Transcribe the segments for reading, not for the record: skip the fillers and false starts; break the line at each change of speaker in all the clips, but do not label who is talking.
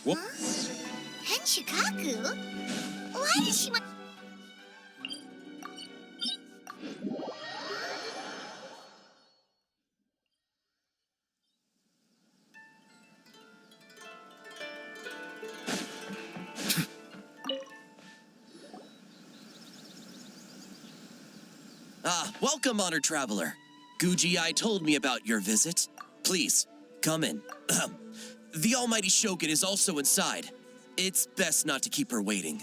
What?
Henshikaku? Why does she want...
Welcome, honored traveler. Guji-ai told me about your visit. Please, come in. The almighty Shogun is also inside. It's best not to keep her waiting.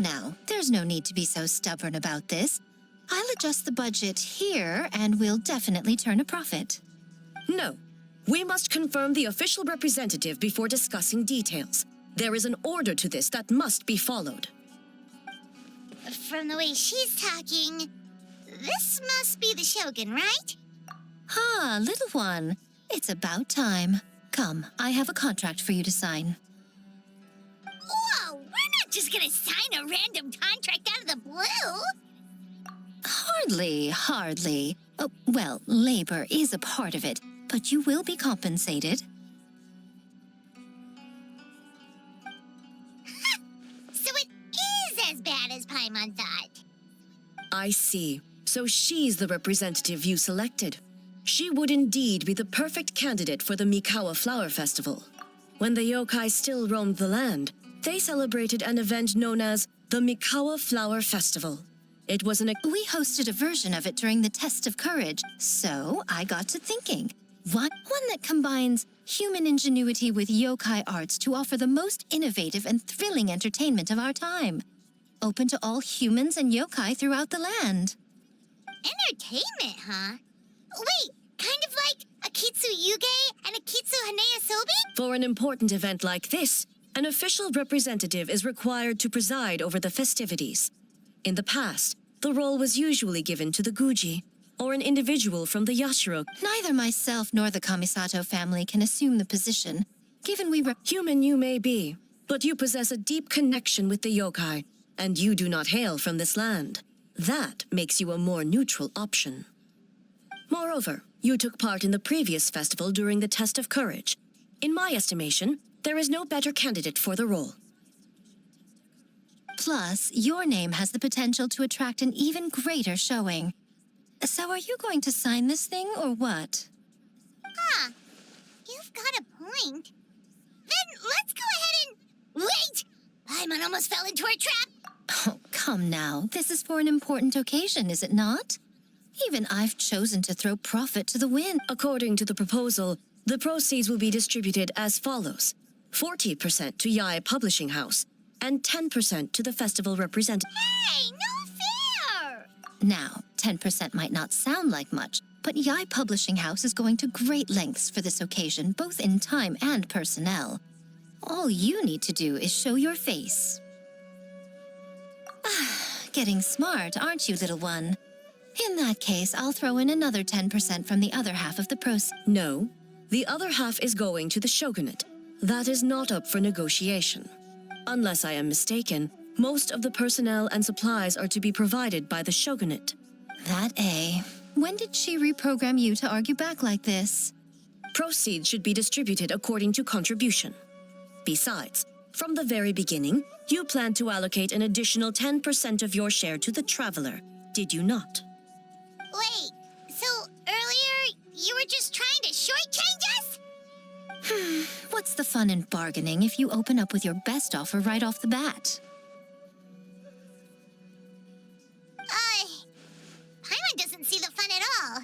Now, there's no need to be so stubborn about this. I'll adjust the budget here, and we'll definitely turn a profit.
No. We must confirm the official representative before discussing details. There is an order to this that must be followed.
From the way she's talking, this must be the Shogun, right?
Ah, little one. It's about time. Come, I have a contract for you to sign.
Whoa, we're not just gonna sign a random contract out of the blue!
Hardly. Oh, well, labor is a part of it, but you will be compensated.
So it is as bad as Paimon thought.
I see. So she's the representative you selected. She would indeed be the perfect candidate for the Mikawa Flower Festival. When the yokai still roamed the land, they celebrated an event known as the Mikawa Flower Festival. It was We
hosted a version of it during the Test of Courage, so I got to thinking. One that combines human ingenuity with yokai arts to offer the most innovative and thrilling entertainment of our time. Open to all humans and yokai throughout the land.
Entertainment, huh? Wait, kind of like a Kitsu Yuge and a Kitsu Hanea Sobi?
For an important event like this, an official representative is required to preside over the festivities. In the past, the role was usually given to the Guji, or an individual from the Yashiro.
Neither myself nor the Kamisato family can assume the position, given we
Human you may be, but you possess a deep connection with the yokai, and you do not hail from this land. That makes you a more neutral option. Moreover, you took part in the previous festival during the Test of Courage. In my estimation, there is no better candidate for the role.
Plus, your name has the potential to attract an even greater showing. So are you going to sign this thing, or what?
Huh. You've got a point. Then let's go ahead and... Wait! Paimon almost fell into our trap!
Oh, come now. This is for an important occasion, is it not? Even I've chosen to throw profit to the wind.
According to the proposal, the proceeds will be distributed as follows. 40% to Yae Publishing House, and 10% to the festival representative.
Hey, no fair!
Now, 10% might not sound like much, but Yae Publishing House is going to great lengths for this occasion, both in time and personnel. All you need to do is show your face. Getting smart, aren't you, little one? In that case, I'll throw in another 10% from the other half of the proceeds.
No, the other half is going to the shogunate. That is not up for negotiation. Unless I am mistaken, most of the personnel and supplies are to be provided by the shogunate.
When did she reprogram you to argue back like this?
Proceeds should be distributed according to contribution. Besides, from the very beginning, you planned to allocate an additional 10% of your share to the traveler, did you not?
Wait, so earlier you were just trying to shortchange us?
What's the fun in bargaining if you open up with your best offer right off the bat?
Paimon doesn't see the fun at all.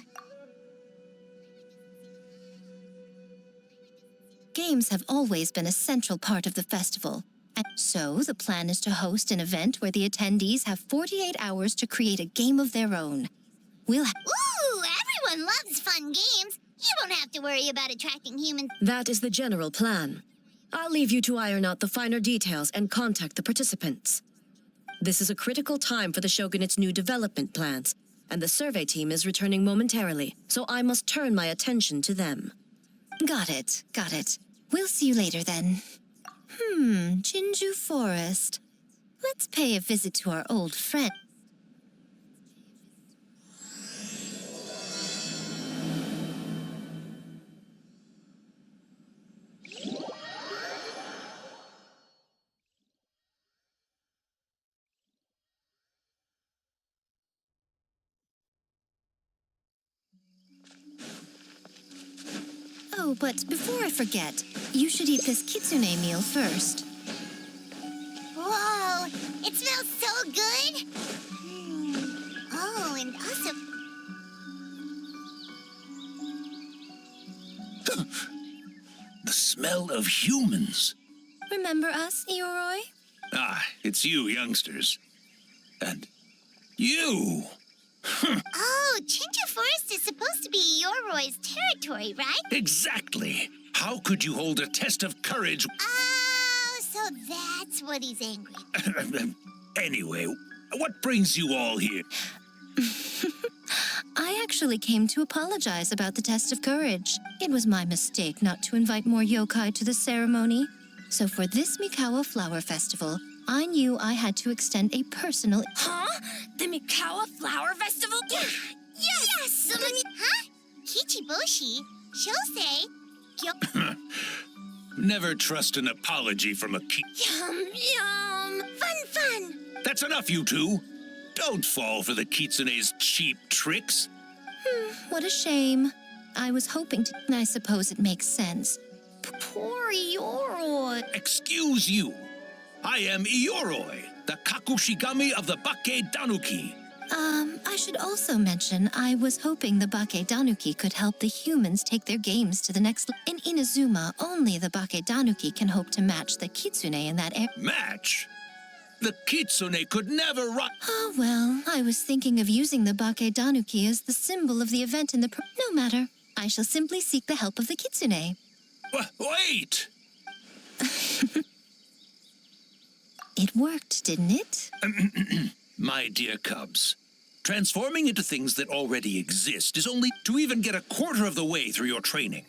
Games have always been a central part of the festival. And so the plan is to host an event where the attendees have 48 hours to create a game of their own.
Ooh, everyone loves fun games. You won't have to worry about attracting humans.
That is the general plan. I'll leave you to iron out the finer details and contact the participants. This is a critical time for the Shogunate's new development plans, and the survey team is returning momentarily, so I must turn my attention to them.
Got it, got it. We'll see you later then. Jinju Forest. Let's pay a visit to our old friend. Oh, but before I forget, you should eat this kitsune meal first.
Whoa, it smells so good. Oh, and also,
The smell of humans.
Remember us, Ioroi?
Ah, it's you youngsters. And you.
oh, Chinju Forest is supposed to be Yoroi territory, right?
Exactly. How could you hold a test of courage?
Oh, so that's what he's angry.
Anyway, what brings you all here?
I actually came to apologize about the test of courage. It was my mistake not to invite more yokai to the ceremony. So for this Mikawa Flower Festival, I knew I had to extend a personal...
Huh? The Mikawa Flower Festival?
Yes! Huh? Kichiboshi, Shosei,
Never trust an apology from a
Yum, yum.
Fun!
That's enough, you two. Don't fall for the kitsune's cheap tricks.
What a shame. I was hoping to... I suppose it makes sense. Poor Ioroi.
Excuse you. I am Ioroi, the Kakushigami of the Bake Danuki.
I should also mention I was hoping the Bake Danuki could help the humans take their games to the next... In Inazuma, only the Bake Danuki can hope to match the kitsune in that area.
Match? The kitsune could never run.
Oh, well, I was thinking of using the Bake Danuki as the symbol of the event in the... No matter. I shall simply seek the help of the kitsune.
Wait!
It worked, didn't it?
My dear cubs, transforming into things that already exist is only to even get a quarter of the way through your training.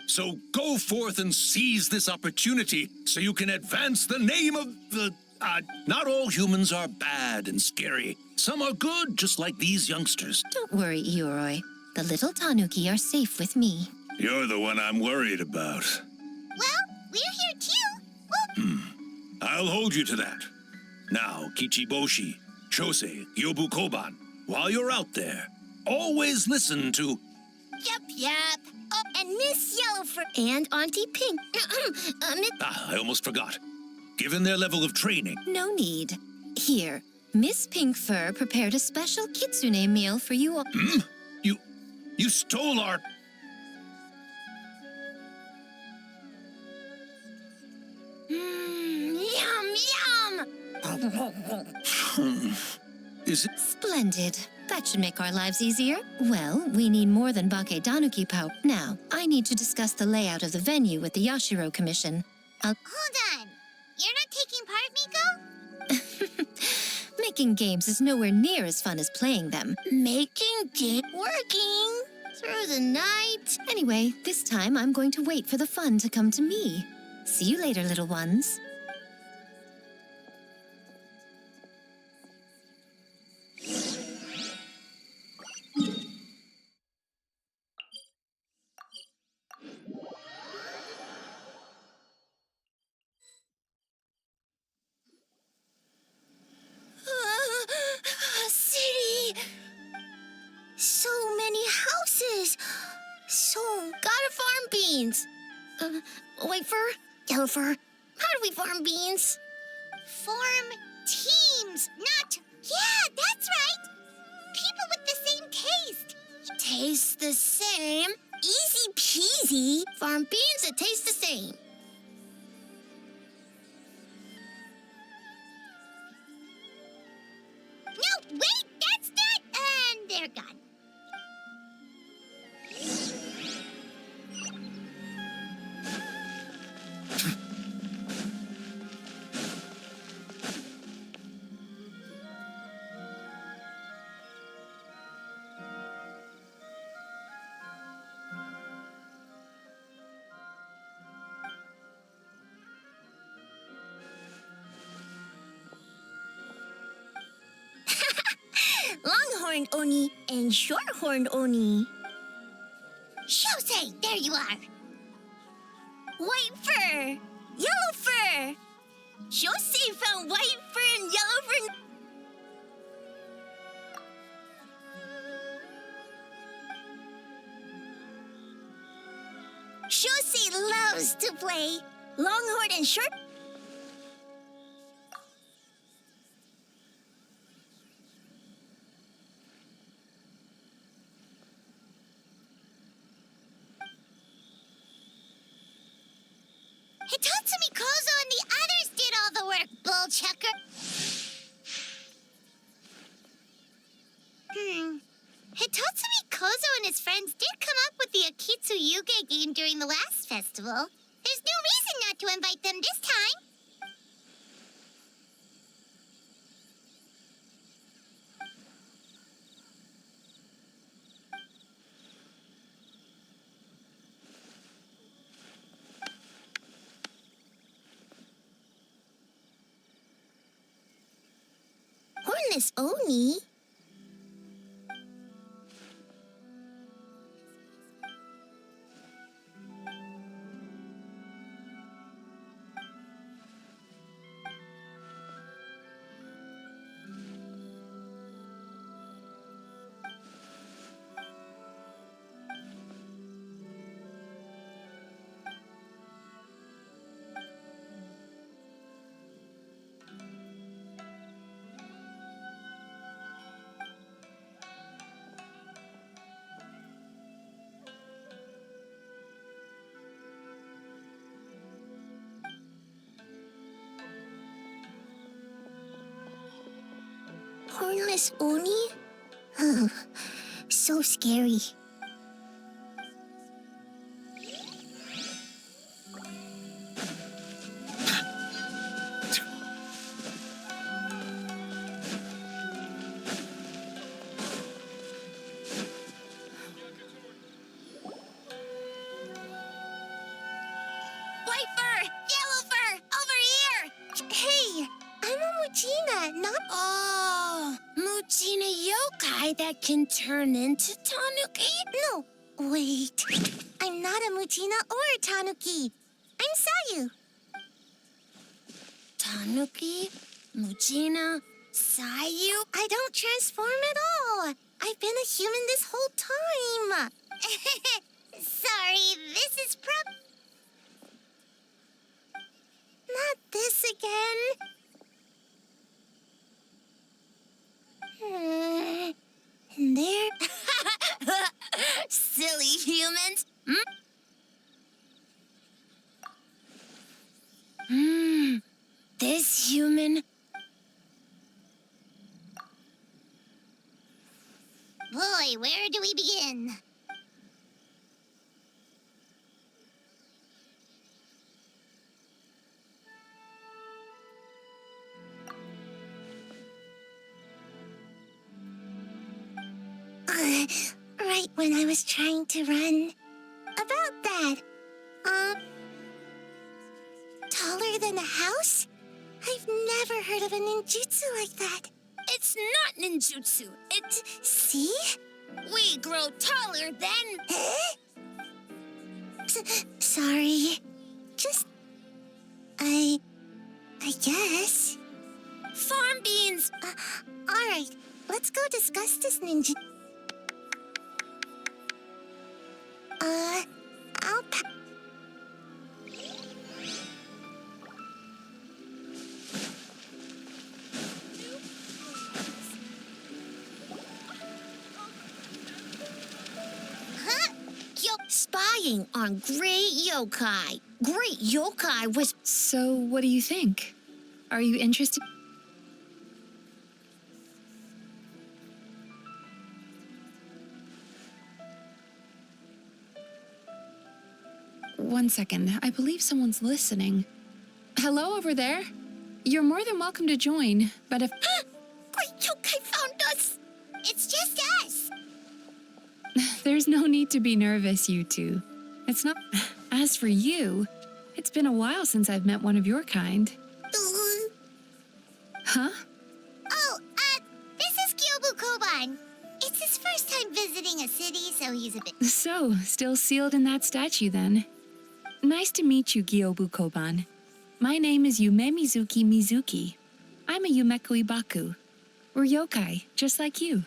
So go forth and seize this opportunity so you can advance the name of the... not all humans are bad and scary. Some are good, just like these youngsters.
Don't worry, Ioroi. The little tanuki are safe with me.
You're the one I'm worried about.
Well, we're here too.
I'll hold you to that. Now, Kichiboshi, Shosei, Yobu Koban, while you're out there, always listen to...
Yep. Oh, and Miss Yellowfur and Auntie Pink.
I almost forgot. Given their level of training,
No need. Here, Miss Pinkfur prepared a special kitsune meal for you all.
you stole our...
Yum!
Is it...
Splendid. That should make our lives easier. Well, we need more than Bake Danuki power. Now, I need to discuss the layout of the venue with the Yashiro Commission.
Hold on. You're not taking part, Miko?
Making games is nowhere near as fun as playing them.
Making game working through the night.
Anyway, this time I'm going to wait for the fun to come to me. See you later, little ones.
City. So many houses. So gotta farm beans. Whitefur, Yellowfur, how do we farm beans? Farm teams, not... Yeah, that's right. People with the same taste. Taste the same? Easy peasy. Farm beans that taste the same. No, wait, that's not... And they're gone. long-horned Oni and short-horned Oni. Shosei, there you are. White fur, yellow fur. Shosei found white fur and yellow fur. Shosei loves to play longhorn and short. Hitatsumi Kozo and the others did all the work, bull checker. Hitatsumi Kozo and his friends did come up with the Akitsu Yuge game during the last festival. There's no reason not to invite them this time. Hornless Oni? Hornless Oni? Oh, so scary. White fur! Yellow fur! Over here! Hey, I'm a Mujina, not... Oh, Mujina yokai that can turn into Tanuki? No, wait. I'm not a Mujina or a Tanuki. I'm Sayu. Tanuki? Mujina? Sayu? I don't transform at all. I've been a human this whole time. Sorry, this is not this again. There. Silly humans. This human. Boy, where do we begin? Right when I was trying to run. About that. Taller than a house? I've never heard of a ninjutsu like that. It's not ninjutsu. See? We grow taller than... Sorry. Just... I guess. Farm beans! Alright, let's go discuss this ninja... I'll Spying on great yokai. Great yokai was...
So, what do you think? Are you interested? One second. I believe someone's listening. Hello over there? You're more than welcome to join, but if...
Great yokai found us! It's just us!
There's no need to be nervous, you two. It's not... As for you, it's been a while since I've met one of your kind. Huh?
Oh, this is Kyobu Koban. it.
So, still sealed in that statue then. Nice to meet you, Gyobu Koban. My name is Yume Mizuki. I'm a Yumeku Ibaku. We're yokai, just like you.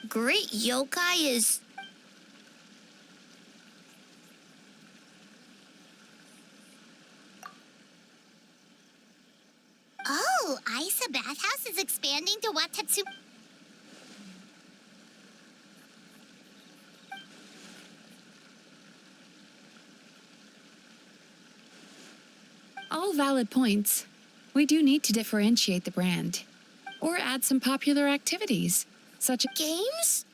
Great yokai is... Oh, Aisa Bathhouse is expanding to Watatsu...
All valid points. We do need to differentiate the brand. Or add some popular activities, such as...
Games?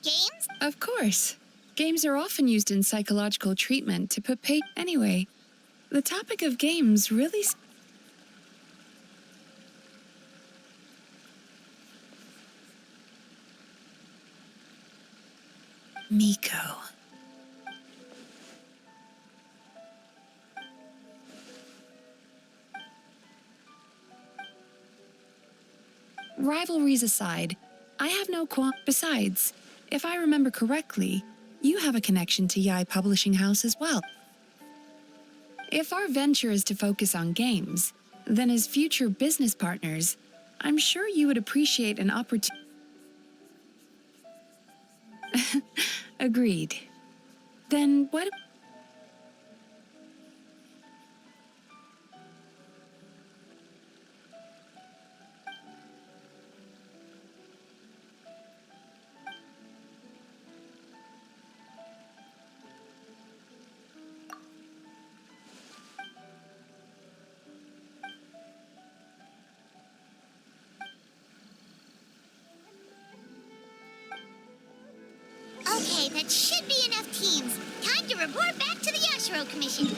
Games?
Of course. Games are often used in psychological treatment to put Anyway, the topic of games really... Miko. Rivalries aside, I have no Besides, if I remember correctly, you have a connection to Yai Publishing House as well. If our venture is to focus on games, then as future business partners, I'm sure you would appreciate an opportunity. Agreed. Then what...
Okay, that should be enough teams. Time to report back to the Yashiro Commission.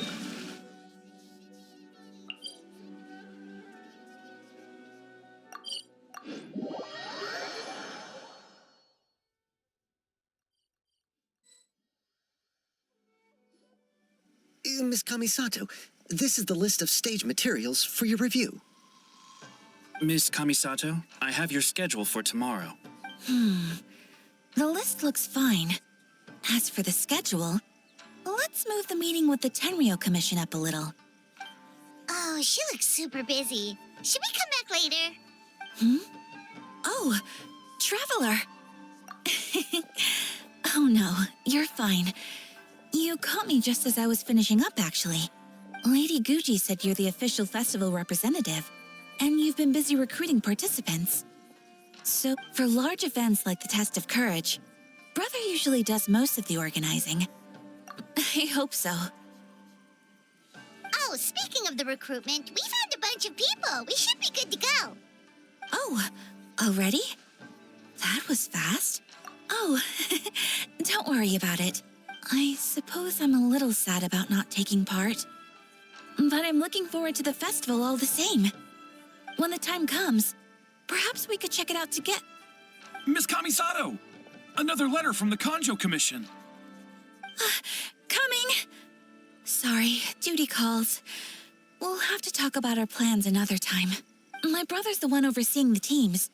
Miss Kamisato, this is the list of stage materials for your review.
Miss Kamisato, I have your schedule for tomorrow.
The list looks fine. As for the schedule, let's move the meeting with the Tenryo Commission up a little.
Oh, she looks super busy. Should we come back later?
Oh, Traveler! Oh no, you're fine. You caught me just as I was finishing up, actually. Lady Guji said you're the official festival representative, and you've been busy recruiting participants. So, for large events like the Test of Courage, Brother usually does most of the organizing. I hope so.
Oh, speaking of the recruitment, we found a bunch of people. We should be good to go.
Oh, already? That was fast. Oh, don't worry about it. I suppose I'm a little sad about not taking part. But I'm looking forward to the festival all the same. When the time comes, perhaps we could check it out together.
Miss Kamisato! Another letter from the Kanjo Commission.
Coming! Sorry, duty calls. We'll have to talk about our plans another time. My brother's the one overseeing the teams.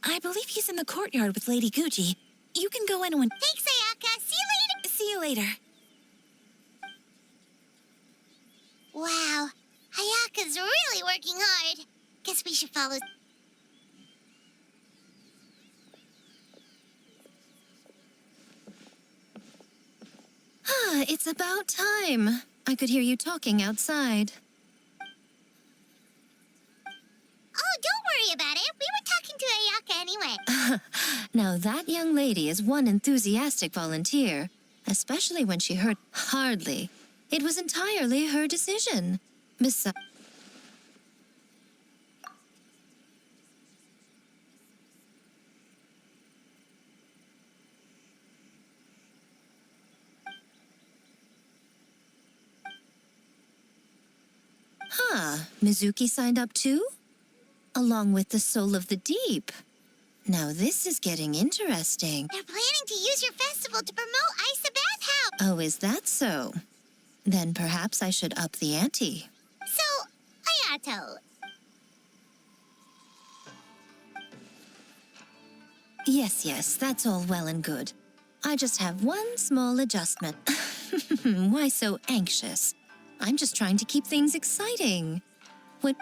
I believe he's in the courtyard with Lady Guji. You can go in when...
Thanks, Ayaka. See you later.
See you later.
Wow, Ayaka's really working hard. Guess we should follow...
It's about time. I could hear you talking outside.
Oh, don't worry about it. We were talking to Ayaka anyway.
Now that young lady is one enthusiastic volunteer, especially when she heard hardly. It was entirely her decision. Besides... Mizuki signed up too? Along with the Soul of the Deep. Now this is getting interesting.
They're planning to use your festival to promote Aisa Bathhouse.
Oh, is that so? Then perhaps I should up the ante.
So, Ayato,
Yes, that's all well and good. I just have one small adjustment. Why so anxious? I'm just trying to keep things exciting. What?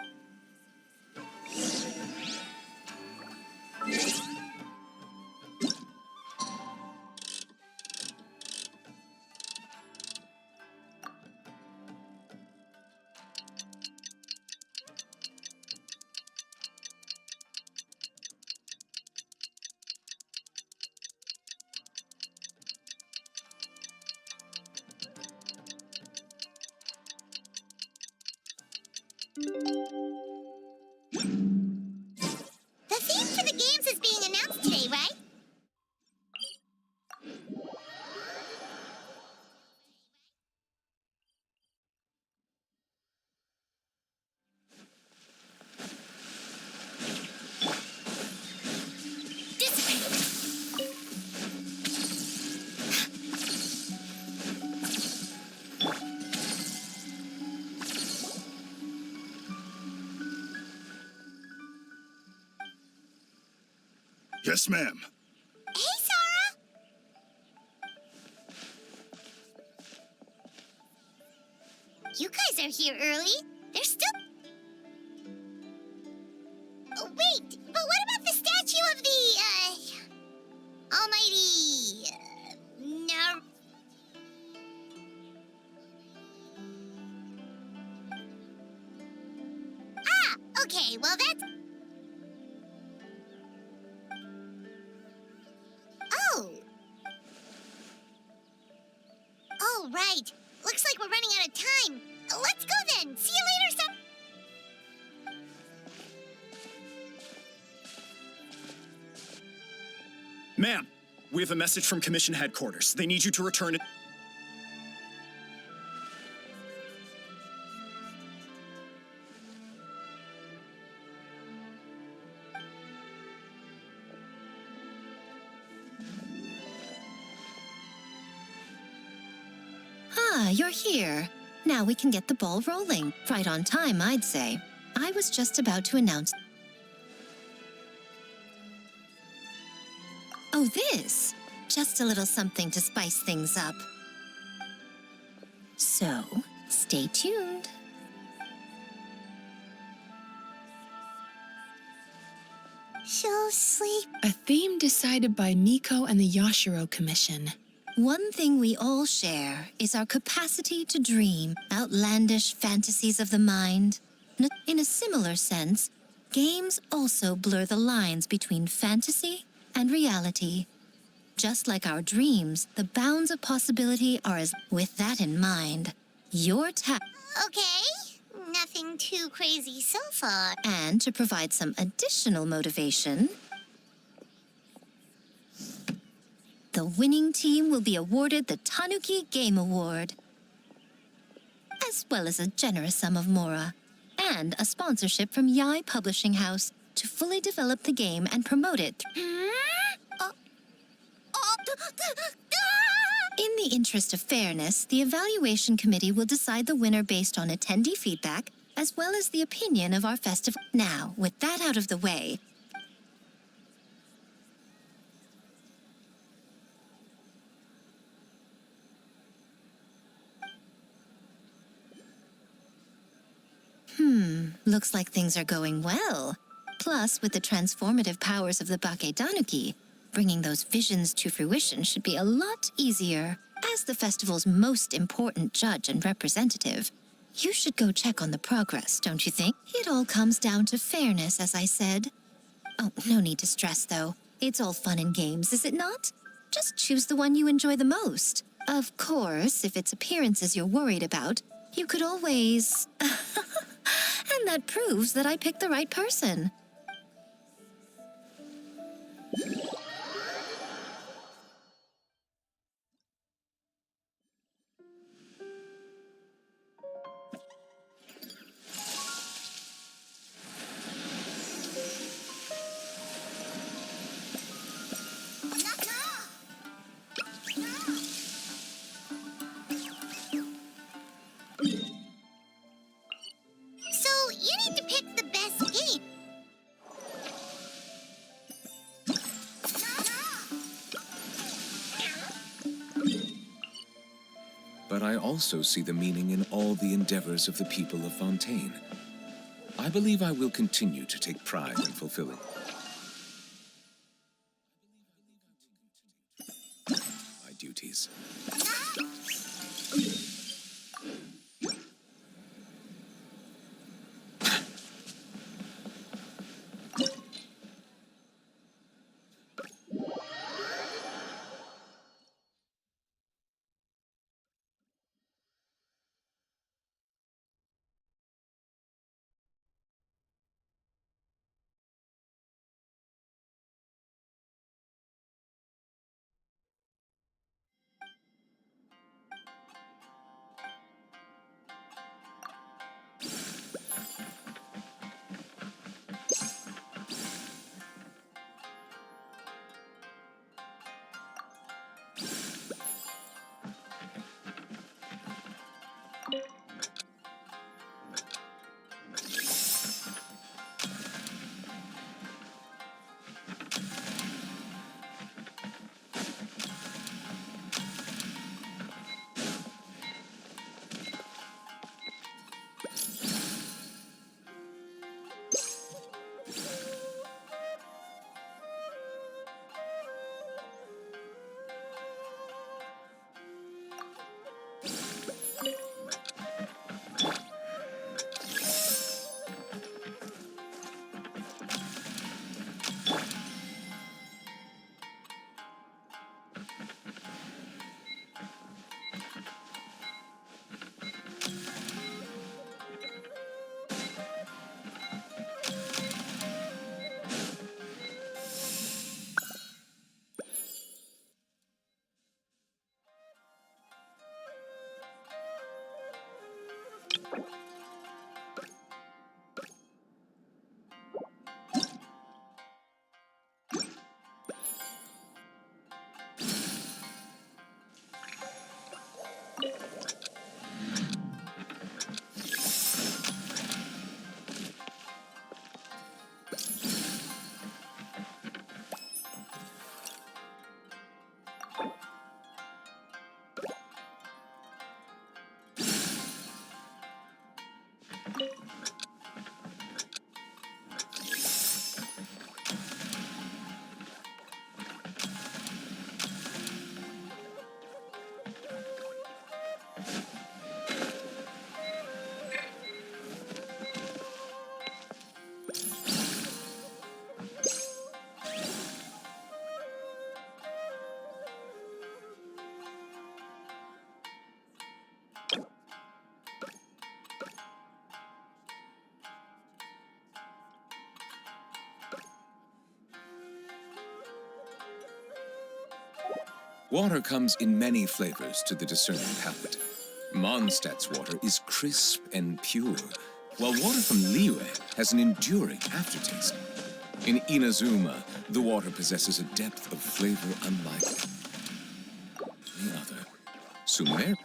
The theme for the games is being announced today, right?
Yes, ma'am.
Hey, Sarah! You guys are here early. There's still... Oh, wait, but what about the statue of the, almighty... no... Ah, okay, well that's... Oh. Oh, right. Looks like we're running out of time. Let's go then. See you later, son.
Ma'am, we have a message from Commission Headquarters. They need you to return it.
Ah, you're here. Now we can get the ball rolling. Right on time, I'd say. I was just about to announce... Oh, this. Just a little something to spice things up. So, stay tuned.
She'll sleep.
A theme decided by Miko and the Yashiro Commission.
One thing we all share is our capacity to dream outlandish fantasies of the mind. In a similar sense, games also blur the lines between fantasy and reality. Just like our dreams, the bounds of possibility are as... With that in mind, your task...
Okay. Nothing too crazy so far.
And to provide some additional motivation, the winning team will be awarded the Tanuki Game Award, as well as a generous sum of mora, and a sponsorship from Yai Publishing House to fully develop the game and promote it. In the interest of fairness, the evaluation committee will decide the winner based on attendee feedback, as well as the opinion of our festival. Now, with that out of the way, looks like things are going well. Plus, with the transformative powers of the Bakedanuki, bringing those visions to fruition should be a lot easier. As the festival's most important judge and representative, you should go check on the progress, don't you think? It all comes down to fairness, as I said. Oh, no need to stress, though. It's all fun and games, is it not? Just choose the one you enjoy the most. Of course, if it's appearances you're worried about, you could always... And that proves that I picked the right person.
So, you need to pick the best game.
also see the meaning in all the endeavors of the people of Fontaine. I believe I will continue to take pride in fulfilling my duties. Water comes in many flavors to the discerning palate. Mondstadt's water is crisp and pure, while water from Liyue has an enduring aftertaste. In Inazuma, the water possesses a depth of flavor unlike any other. Sumer.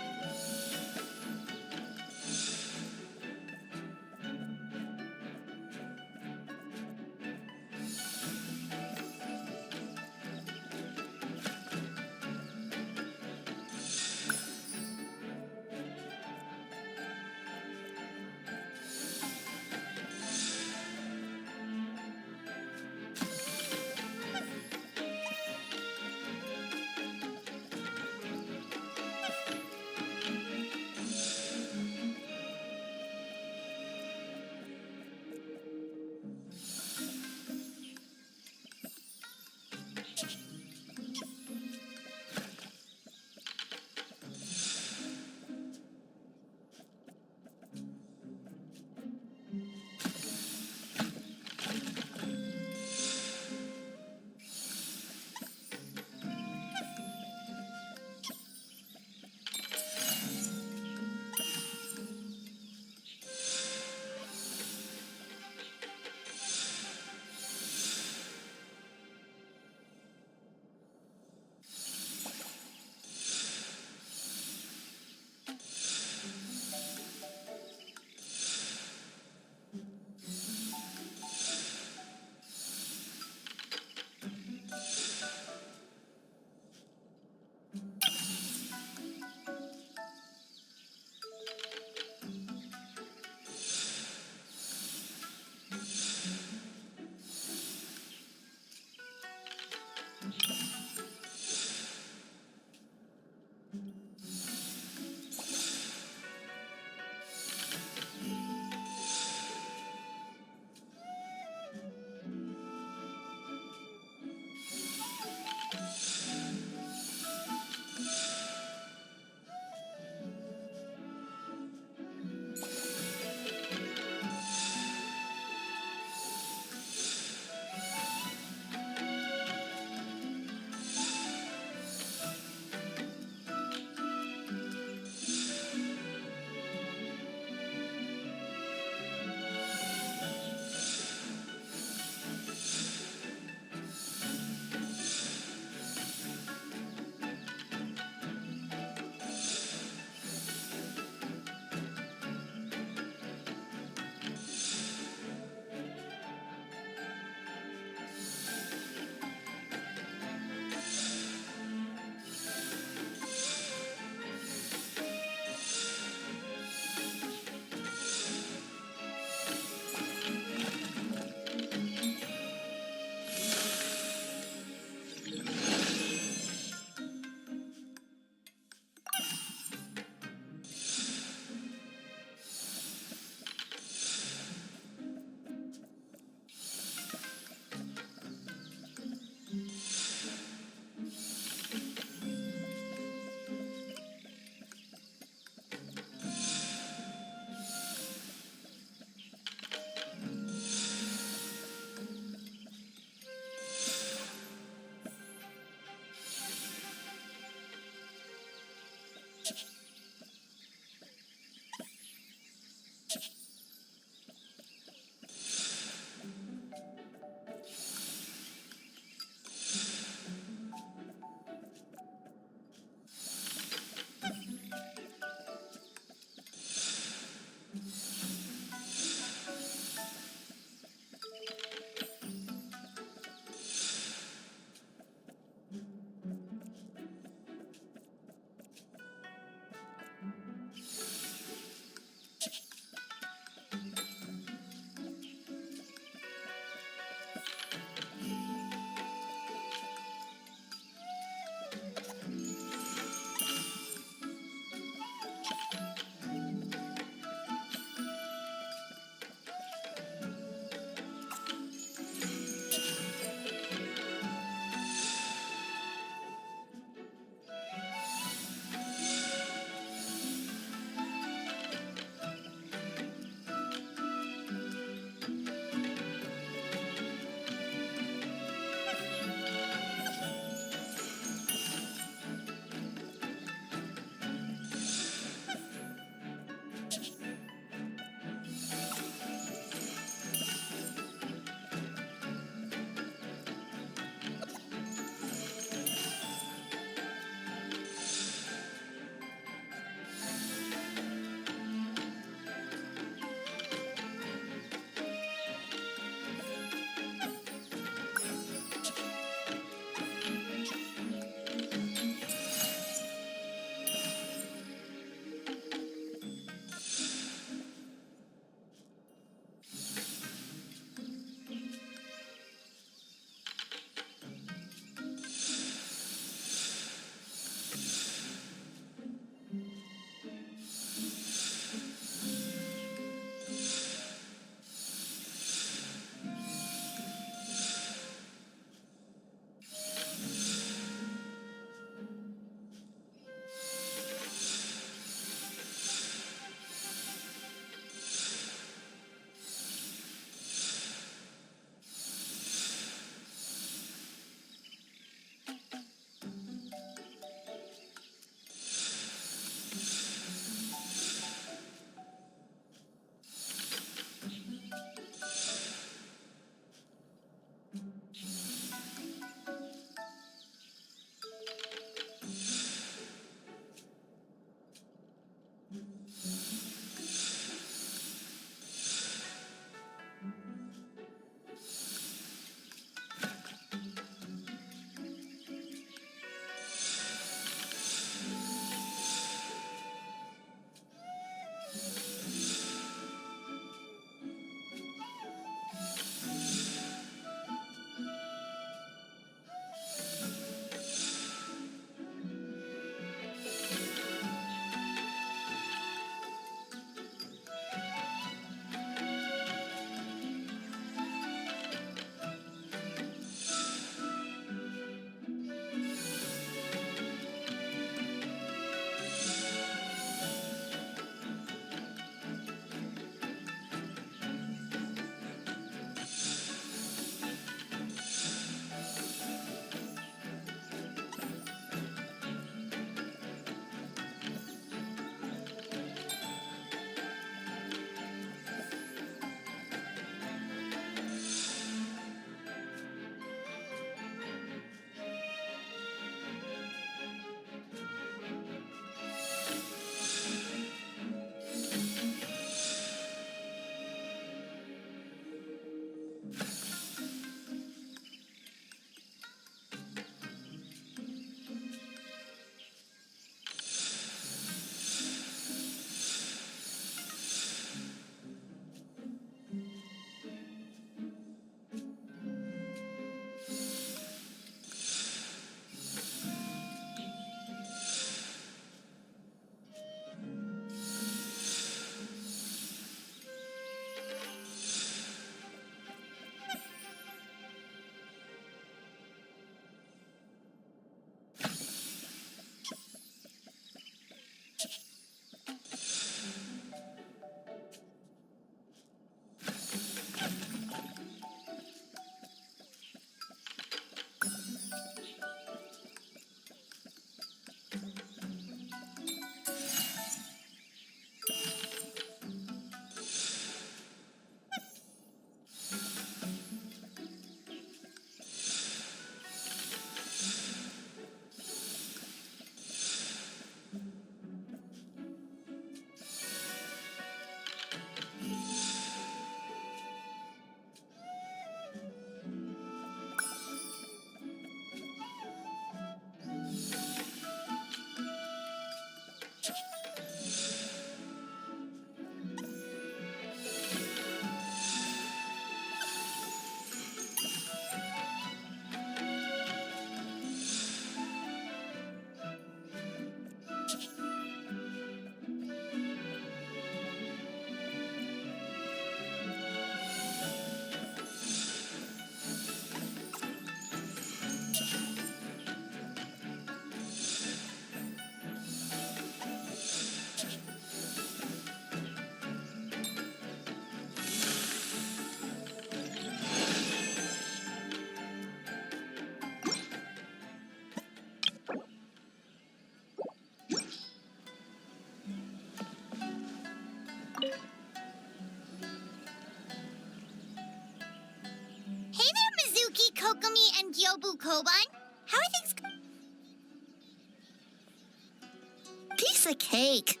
piece of cake.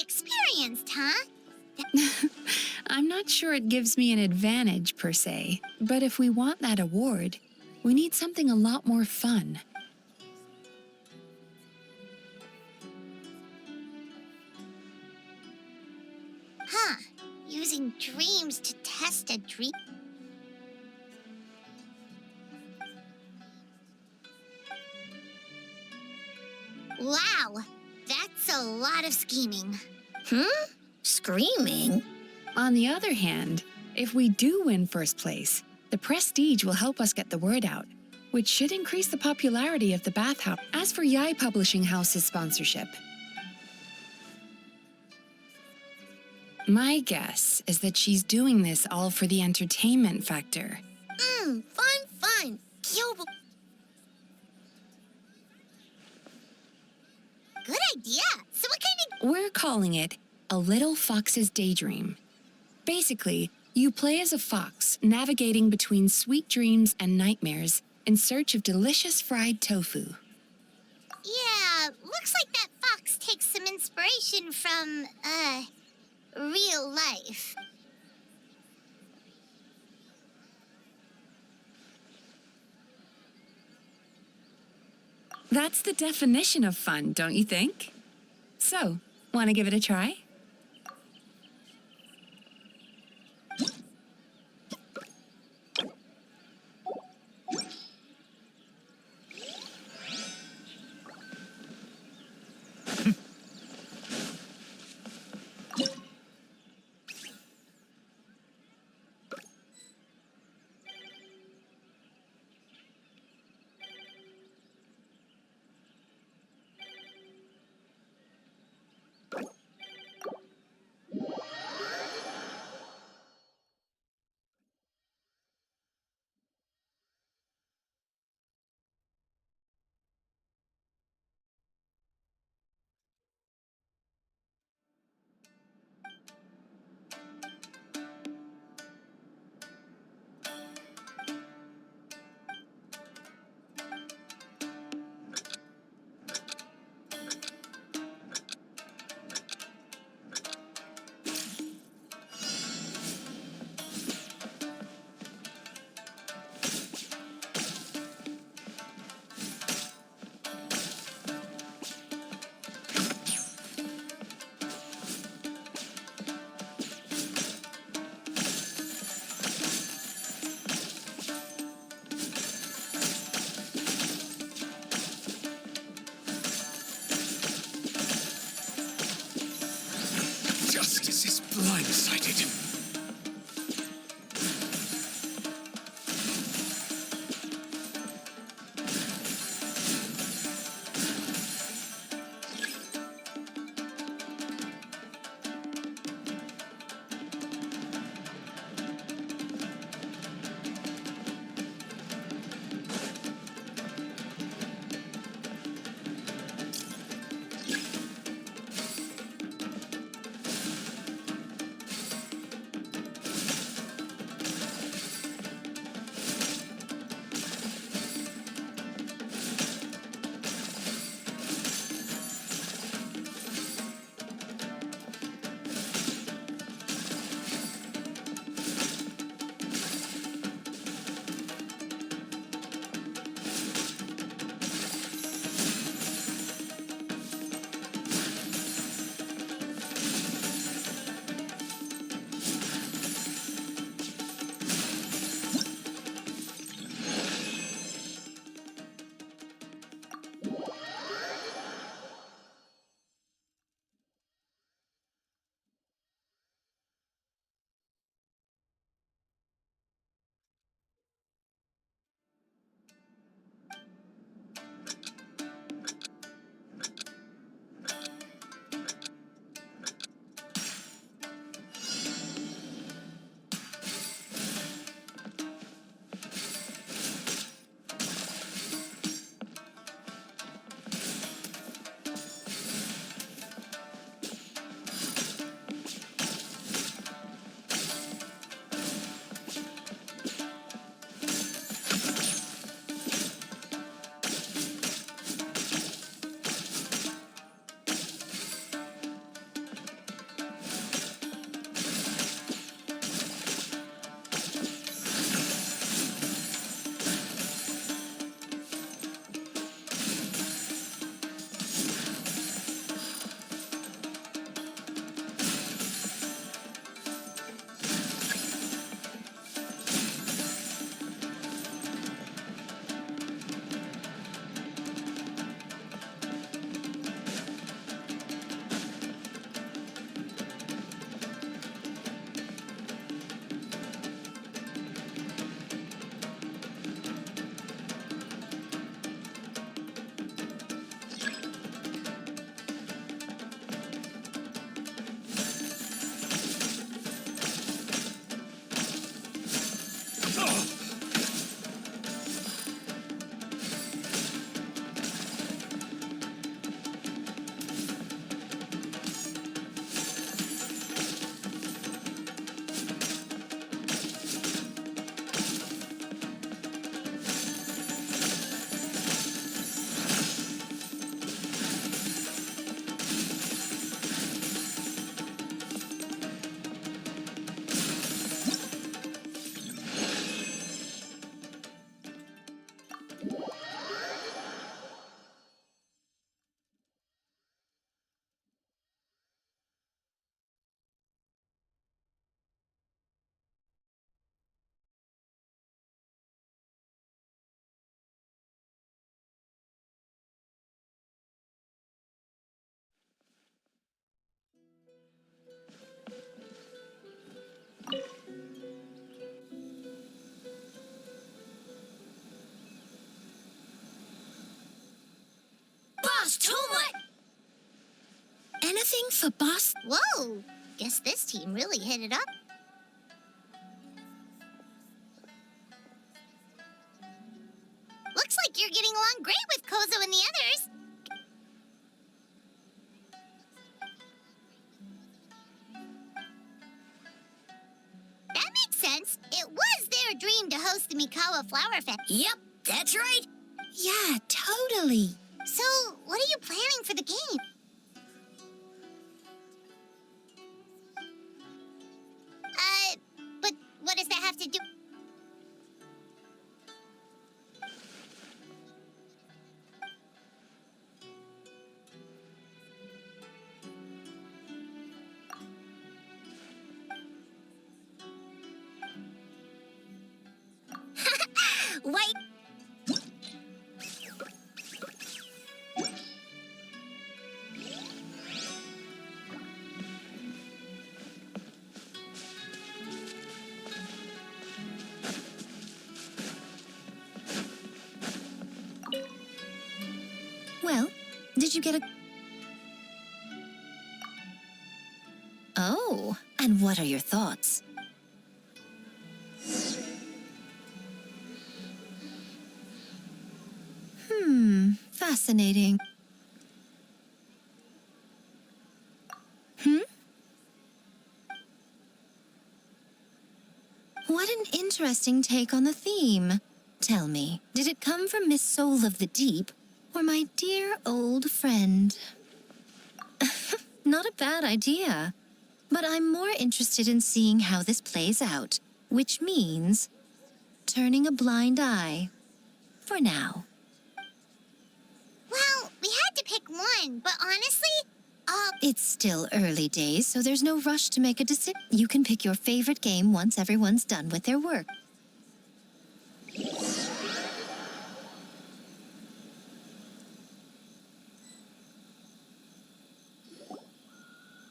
Experienced, huh?
I'm not sure it gives me an advantage, per se, but if we want that award, we need something a lot more fun.
Huh. Using dreams to test a dream. Wow, that's a lot of scheming.
Screaming?
On the other hand, if we do win first place, the prestige will help us get the word out, which should increase the popularity of the bathhouse. As for Yai Publishing House's sponsorship, my guess is that she's doing this all for the entertainment factor.
Fine. Kyobo. Good idea. So what kind of...
We're calling it A Little Fox's Daydream. Basically, you play as a fox navigating between sweet dreams and nightmares in search of delicious fried tofu.
Yeah, looks like that fox takes some inspiration from, real life.
That's the definition of fun, don't you think? So, want to give it a try?
Justice is blindsided.
Boss Toad!
Anything for Boss?
Whoa! Guess this team really hit it up. Looks like you're getting along great with Kozo and the others. That makes sense. It was their dream to host the Mikawa Flower Fest.
Yep, that's right.
Yeah, totally. So, what are you planning for the game? But what does that have to do? Wait.
Well, did you get a... Oh, and what are your thoughts? Fascinating. What an interesting take on the theme. Tell me, did it come from Miss Soul of the Deep, or my dear old friend? Not a bad idea. But I'm more interested in seeing how this plays out, which means turning a blind eye. For now.
Well, we had to pick one, but honestly,
It's still early days, so there's no rush to make a decision. You can pick your favorite game once everyone's done with their work.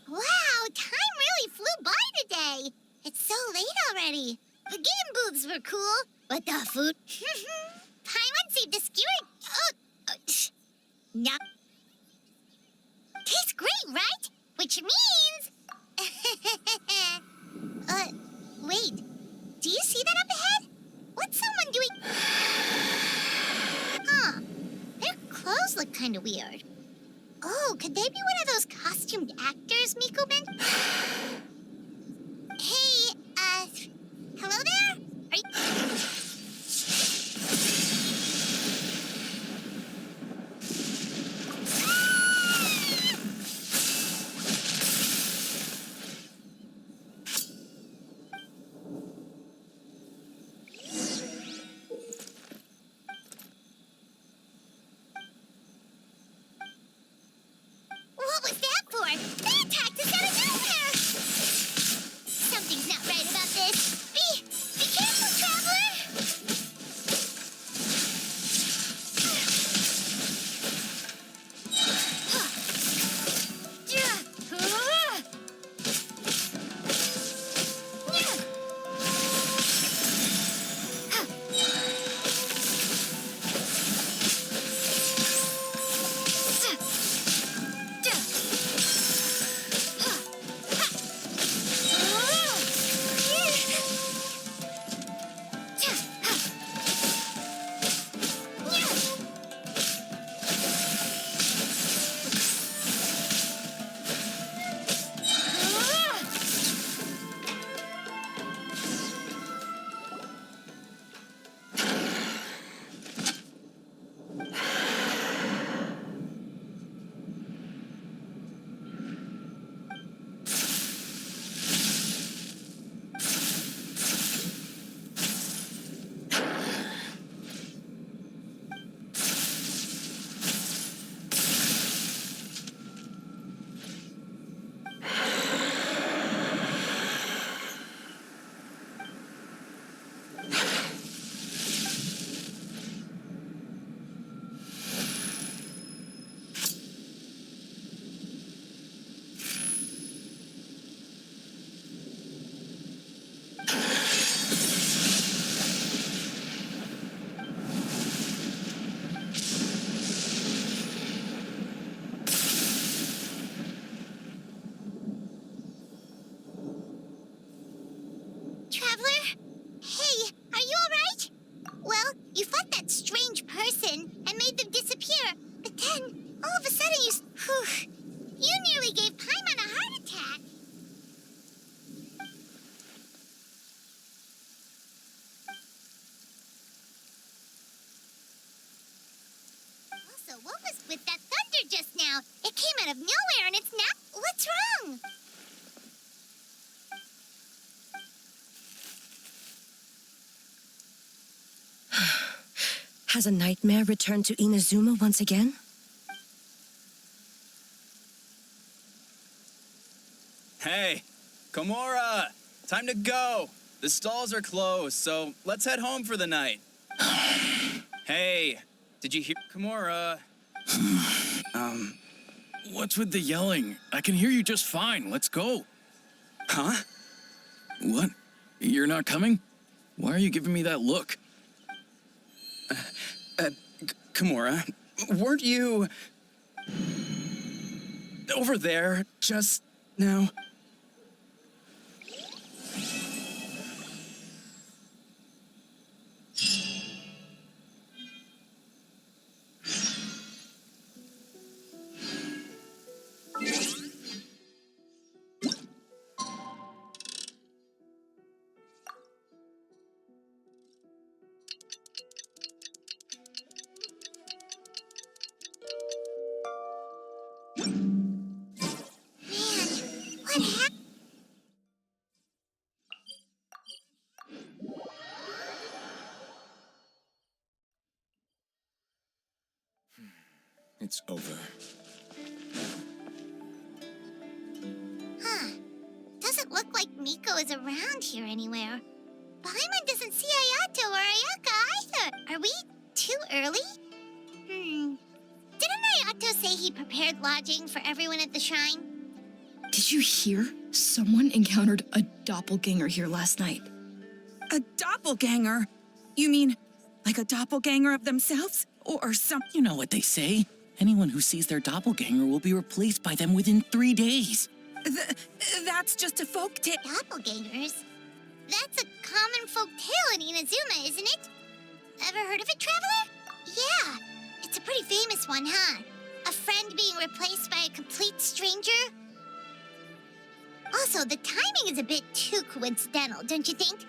wow, time really flew by today. It's so late already. The game booths were cool, but the food... Paimon saved the skewered... No. Tastes great, right? Which means... wait. Do you see that up ahead? What's someone doing... Huh. Their clothes look kind of weird. Oh, could they be one of those costumed actors Miko mentioned? Hey, hello there? Are you... What was that for? They attacked us out of nowhere! Something's not right about this. Be careful, traveler! came out of nowhere and it's not. What's wrong?
Has a nightmare returned to Inazuma once again?
Hey, Komura! Time to go! The stalls are closed, so let's head home for the night. Hey, did you hear Komura?
What's with the yelling? I can hear you just fine. Let's go. Huh? What? You're not coming? Why are you giving me that look? Kimura, weren't you over there just now?
What happened?
It's over.
Huh. Doesn't look like Miko is around here anywhere. Paimon doesn't see Ayato or Ayaka either. Are we too early? Didn't Ayato say he prepared lodging for everyone at the shrine?
Did you hear? Someone encountered a doppelganger here last night.
A doppelganger? You mean like a doppelganger of themselves? Or some...
You know what they say. Anyone who sees their doppelganger will be replaced by them within 3 days.
That's just a folk tale.
Doppelgangers? That's a common folk tale in Inazuma, isn't it? Ever heard of it, Traveler? Yeah, it's a pretty famous one, huh? A friend being replaced by a complete stranger? Also, the timing is a bit too coincidental, don't you think?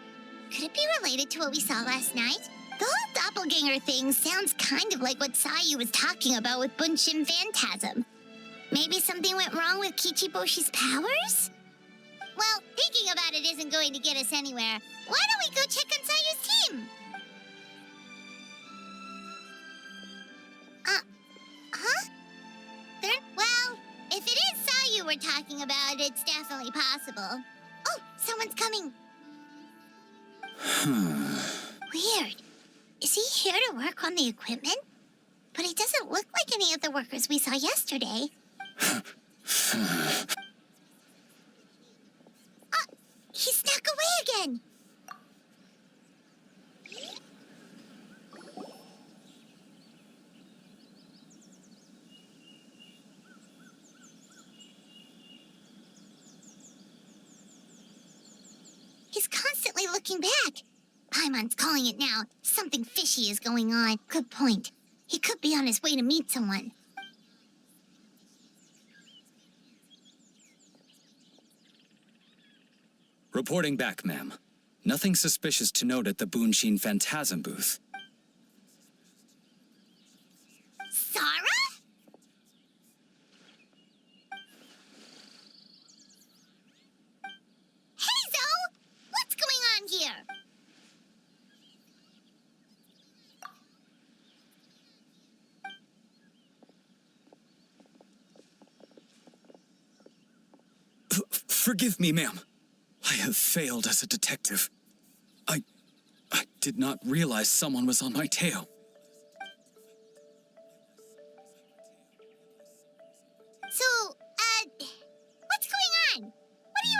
Could it be related to what we saw last night? The whole doppelganger thing sounds kind of like what Sayu was talking about with Bunshin Phantasm. Maybe something went wrong with Kichiboshi's powers? Well, thinking about it isn't going to get us anywhere. Why don't we go check on Sayu's team? Huh? Well, if it is Sayu we're talking about, it's definitely possible. Oh, someone's coming. Weird. Is he here to work on the equipment? But he doesn't look like any of the workers we saw yesterday. He snuck away again. He's constantly looking back. Paimon's calling it now. Something fishy is going on. Good point. He could be on his way to meet someone.
Reporting back, ma'am. Nothing suspicious to note at the Bunshin Phantasm booth.
Sarah? Hey, Zo! What's going on here?
Forgive me, ma'am. I have failed as a detective. I did not realize someone was on my tail.
So, what's going on? What are you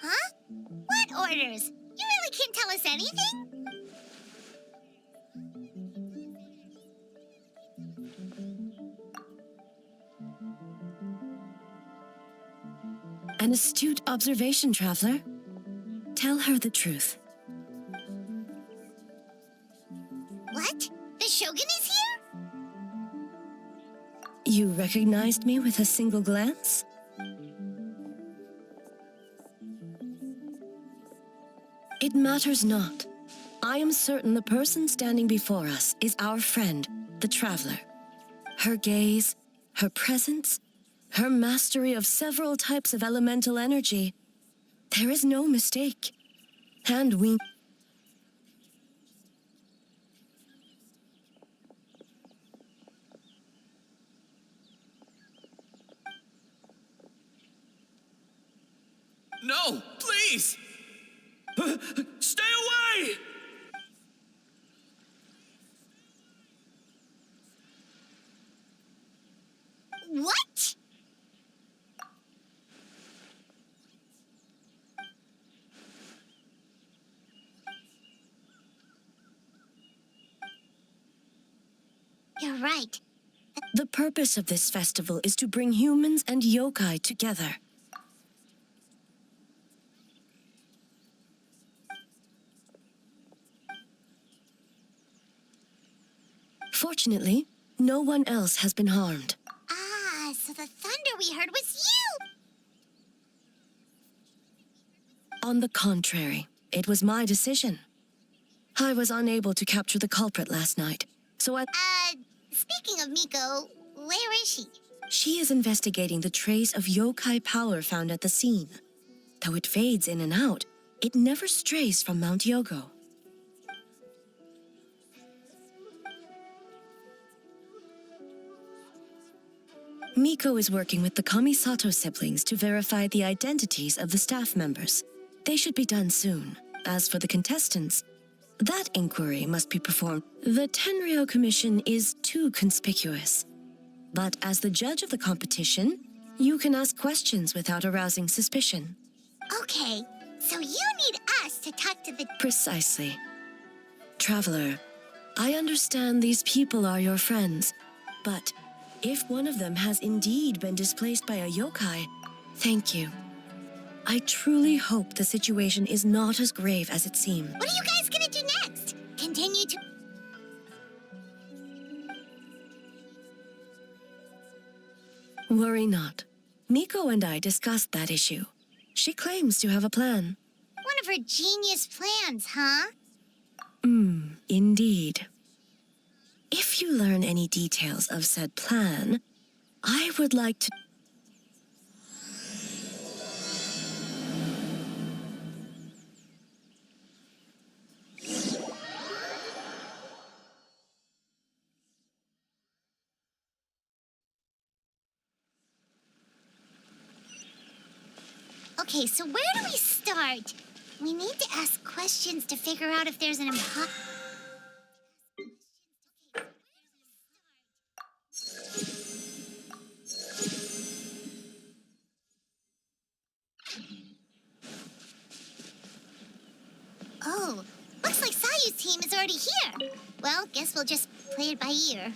Huh? What orders? You really can't tell us anything?
An astute observation, Traveler. Tell her the truth.
What? The Shogun is here?
You recognized me with a single glance? It matters not. I am certain the person standing before us is our friend, the Traveler. Her gaze, her presence, her mastery of several types of elemental energy. There is no mistake. And we...
No, please! Stay away!
What? You're right.
The purpose of this festival is to bring humans and yokai together. Fortunately, no one else has been harmed.
Ah, so the thunder we heard was you!
On the contrary, it was my decision. I was unable to capture the culprit last night, so
Speaking of Miko, where is she?
She is investigating the trace of yokai power found at the scene. Though it fades in and out, it never strays from Mount Yogo. Miko is working with the Kamisato siblings to verify the identities of the staff members. They should be done soon. As for the contestants, that inquiry must be performed. The Tenryou Commission is too conspicuous. But as the judge of the competition, you can ask questions without arousing suspicion.
Okay, so you need us to talk to the...
Precisely. Traveler, I understand these people are your friends, but if one of them has indeed been displaced by a yokai, thank you. I truly hope the situation is not as grave as it seems.
What are you guys gonna do next? Continue to...
Worry not. Miko and I discussed that issue. She claims to have a plan.
One of her genius plans, huh?
Indeed. If you learn any details of said plan, I would like to...
Okay, so where do we start? We need to ask questions to figure out if there's an Oh, looks like Sayu's team is already here. Well, guess we'll just play it by ear.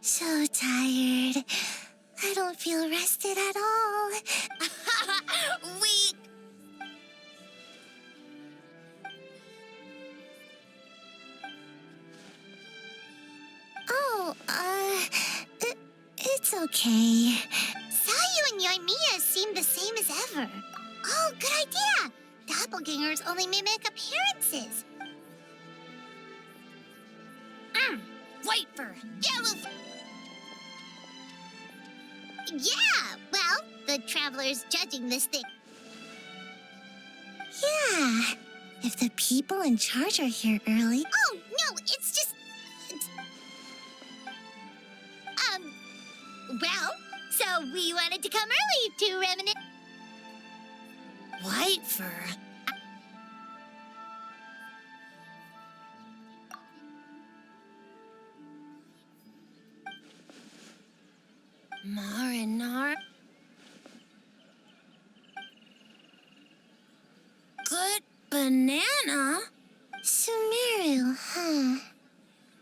So tired. I don't feel rested at all. Weak. Oh, it's okay. Sayu and Yoimiya seem the same as ever. Oh, good idea. Doppelgangers only mimic appearances. Wait for yellow. Yeah, well, the Traveler's judging this thing. Yeah, if the people in charge are here early... Oh, no, it's just... Well, so we wanted to come early to reminisce... wait for... Marinar. Good banana? Sumeriel, huh?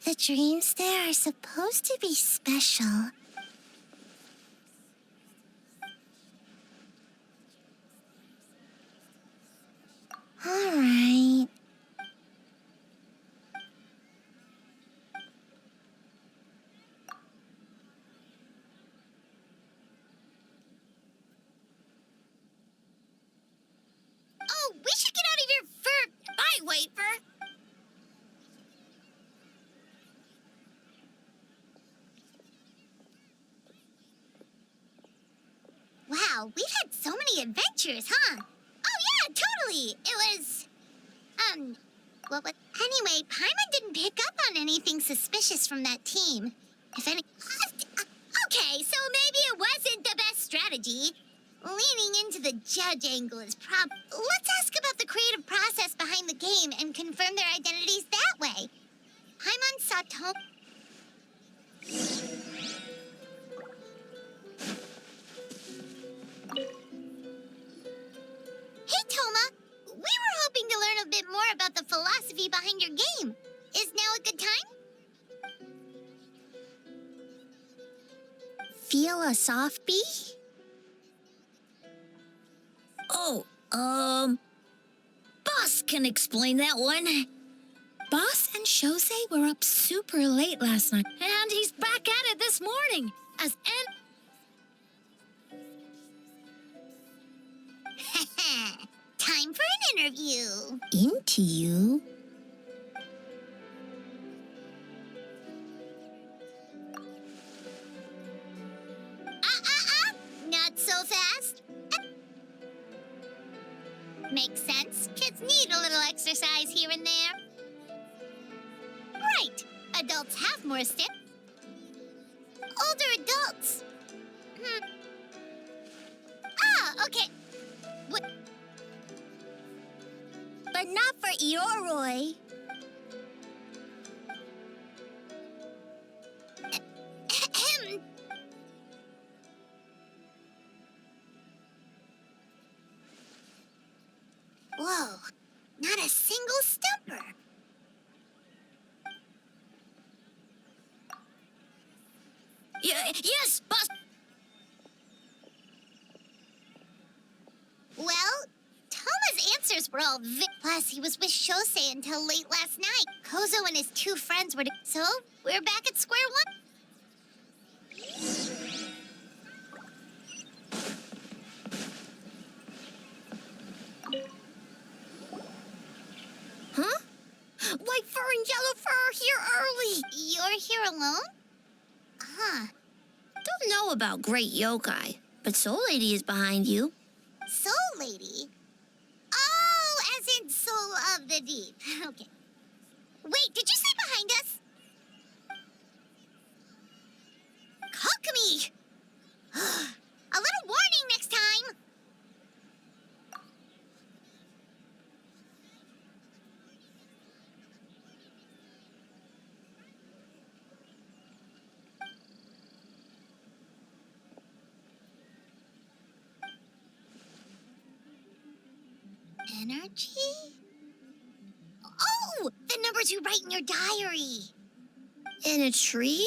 The dreams there are supposed to be special. All right. Oh, we should get out of here for... Bye, Wafer. Wow, we've had so many adventures, huh? Oh, yeah, totally. It was... What? Anyway, Paimon didn't pick up on anything suspicious from that team. If any... Okay, so maybe it wasn't the best strategy. Leaning into the judge angle is Let's ask about the creative process behind the game and confirm their identities that way. Paimon saw Hey, Toma! We were hoping to learn a bit more about the philosophy behind your game. Is now a good time? Feel a soft bee?
Oh, Boss can explain that one.
Boss and Shosei were up super late last night.
And he's back at it this morning, as
Time for an interview.
Into you?
Not so fast. Makes sense. Kids need a little exercise here and there. Right. Adults have more steps. Older adults. Okay. What? But not for Ioroi. Whoa, not a single stumper.
yes, Boss.
Well, Toma's answers were all plus he was with Shosei until late last night. Kozo and his two friends were so we're back at square one. Huh? White fur and yellow fur are here early. You're here alone? Huh.
Don't know about Great Yokai, but Soul Lady is behind you.
Soul Lady? Oh, as in Soul of the Deep. Okay. Wait, did you say behind us? Kokumi! A little warning next time. Energy? Oh, the numbers you write in your diary.
In a tree?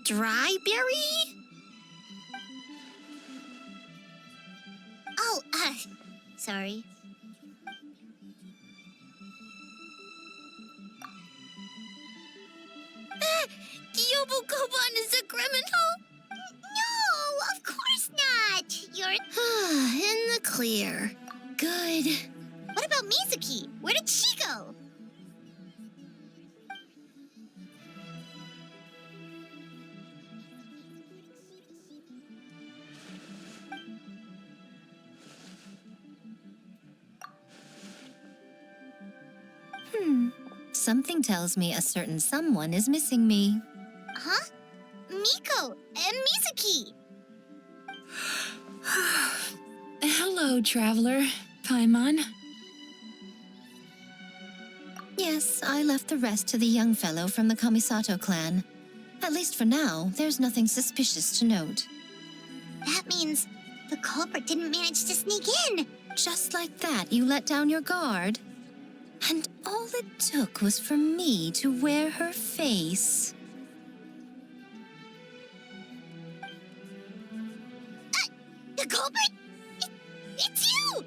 Dry berry?
Oh, sorry.
Yobukoban is a criminal?
No, of course not. You're...
In the clear. Good.
What about Mizuki? Where did she go?
Something tells me a certain someone is missing me.
Huh? Miko and Mizuki.
Hello, traveler. Paimon.
Yes, I left the rest to the young fellow from the Kamisato clan. At least for now, there's nothing suspicious to note.
That means the culprit didn't manage to sneak in.
Just like that, you let down your guard. And all it took was for me to wear her face.
The culprit? It's you!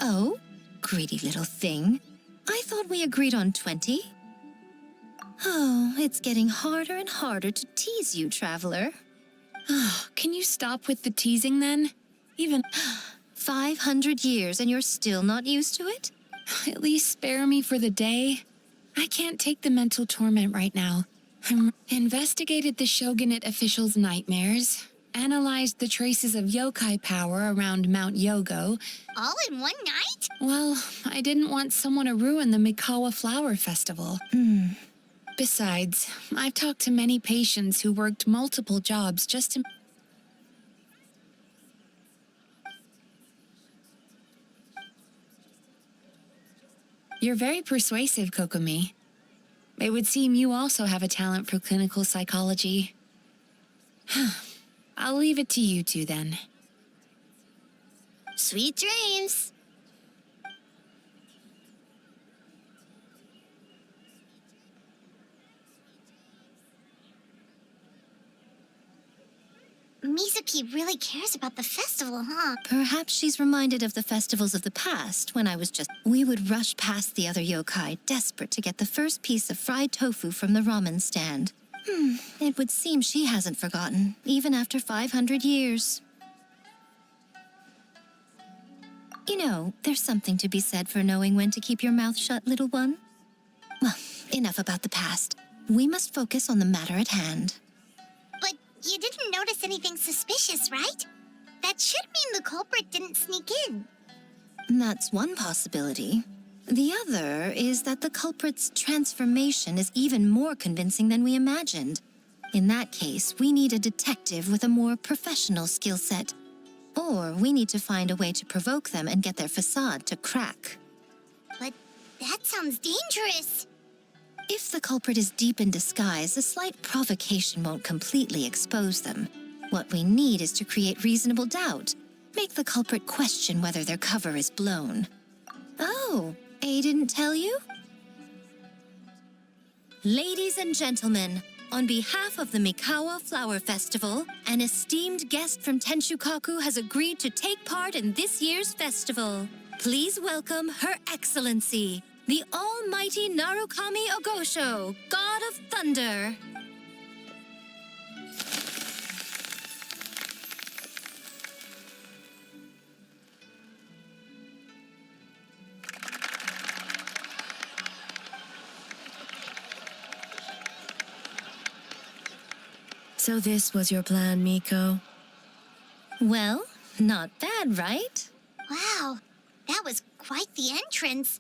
Oh, greedy little thing. I thought we agreed on 20. Oh, it's getting harder and harder to tease you, traveler.
Can you stop with the teasing then? Even
500 years and you're still not used to it?
at least spare me for the day. I can't take the mental torment right now. Investigated the shogunate officials' nightmares, analyzed the traces of yokai power around Mount Yogo.
All in one night?
Well, I didn't want someone to ruin the Mikawa Flower Festival. Besides, I've talked to many patients who worked multiple jobs just to... You're very persuasive, Kokomi. It would seem you also have a talent for clinical psychology. I'll leave it to you two then.
Sweet dreams. Mizuki really cares about the festival, huh?
Perhaps she's reminded of the festivals of the past when I was just... We would rush past the other yokai, desperate to get the first piece of fried tofu from the ramen stand. It would seem she hasn't forgotten, even after 500 years. You know, there's something to be said for knowing when to keep your mouth shut, little one. Well, enough about the past. We must focus on the matter at hand.
But you didn't notice anything suspicious, right? That should mean the culprit didn't sneak in.
That's one possibility. The other is that the culprit's transformation is even more convincing than we imagined. In that case, we need a detective with a more professional skill set. Or we need to find a way to provoke them and get their facade to crack.
But that sounds dangerous.
If the culprit is deep in disguise, a slight provocation won't completely expose them. What we need is to create reasonable doubt. Make the culprit question whether their cover is blown. Oh, A didn't tell you? Ladies and gentlemen, on behalf of the Mikawa Flower Festival, an esteemed guest from Tenshukaku has agreed to take part in this year's festival. Please welcome Her Excellency, the Almighty Narukami Ogosho, God of Thunder.
So this was your plan, Miko?
Well, not bad, right?
Wow, that was quite the entrance.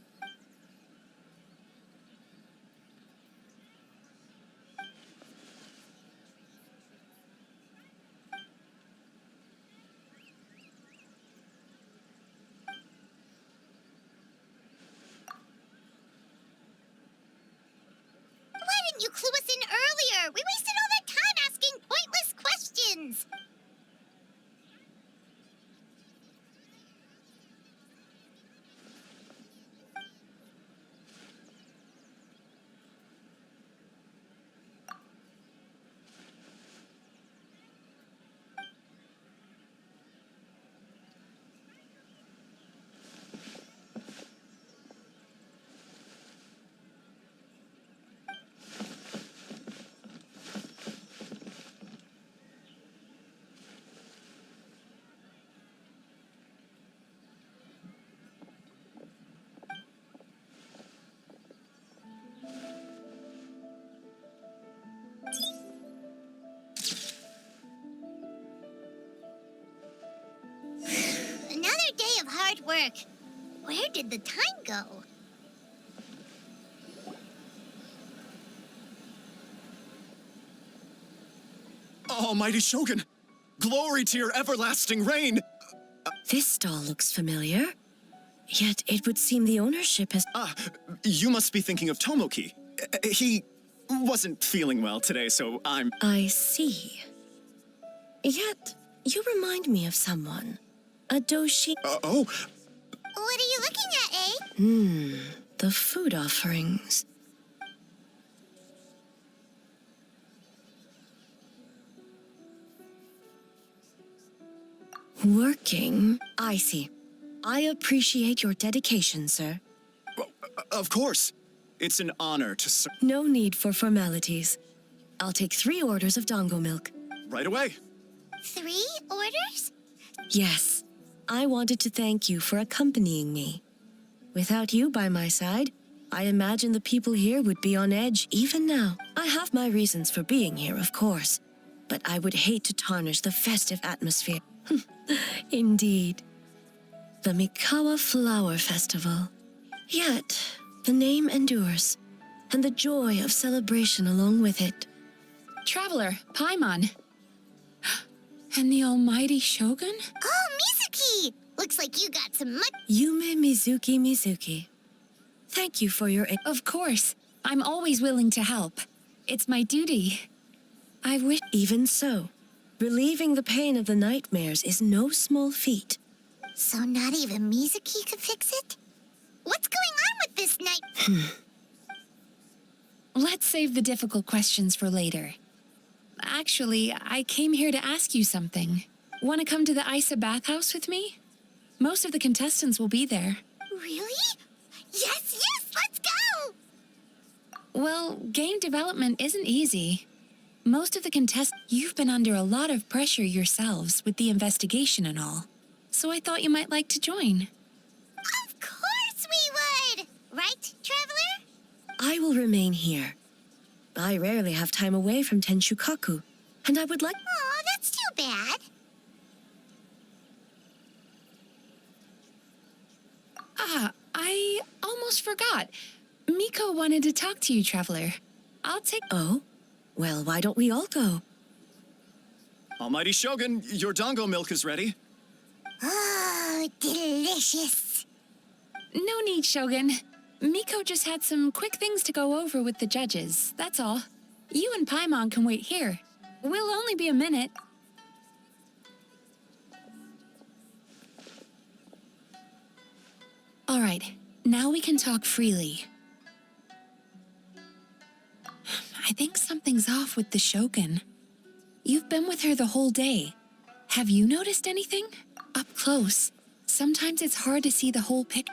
Why didn't you clue us in earlier? We wasted all that time asking pointless questions. Another day of hard work. Where did the time go?
Almighty Shogun!
Glory to your everlasting reign!
This stall looks familiar. Yet it would seem the ownership has...
You must be thinking of Tomoki. He wasn't feeling well today, so I'm...
I see. Yet, you remind me of someone. A doshi...
Oh?
What are you looking at, eh?
The food offerings. Working? I see. I appreciate your dedication, sir.
Of course. It's an honor to serve.
No need for formalities. I'll take 3 orders of dango milk.
Right away.
3 orders?
Yes. I wanted to thank you for accompanying me. Without you by my side, I imagine the people here would be on edge even now. I have my reasons for being here, of course, but I would hate to tarnish the festive atmosphere. Indeed. The Mikawa Flower Festival. Yet, the name endures, and the joy of celebration along with it.
Traveler, Paimon. And the almighty Shogun?
Oh, Mizuki! Looks like you got some
Yume Mizuki. Thank you for your...
Of course. I'm always willing to help. It's my duty. I wish...
Even so, relieving the pain of the nightmares is no small feat.
So not even Mizuki could fix it? What's going on with this night?
Let's save the difficult questions for later. Actually, I came here to ask you something. Want to come to the Isa bathhouse with me? Most of the contestants will be there.
Really? Yes, let's go!
Well, game development isn't easy. Most of the contestants, you've been under a lot of pressure yourselves with the investigation and all. So I thought you might like to join.
Of course we would! Right, Traveler?
I will remain here. I rarely have time away from Tenshukaku, and I would like...
Aw, that's too bad.
I almost forgot. Miko wanted to talk to you, Traveler. I'll take...
Oh? Well, why don't we all go?
Almighty Shogun, your dango milk is ready.
Oh, delicious.
No need, Shogun. Miko just had some quick things to go over with the judges, that's all. You and Paimon can wait here. We'll only be a minute. All right, now we can talk freely. I think something's off with the Shogun. You've been with her the whole day. Have you noticed anything? Up close, sometimes it's hard to see the whole picture.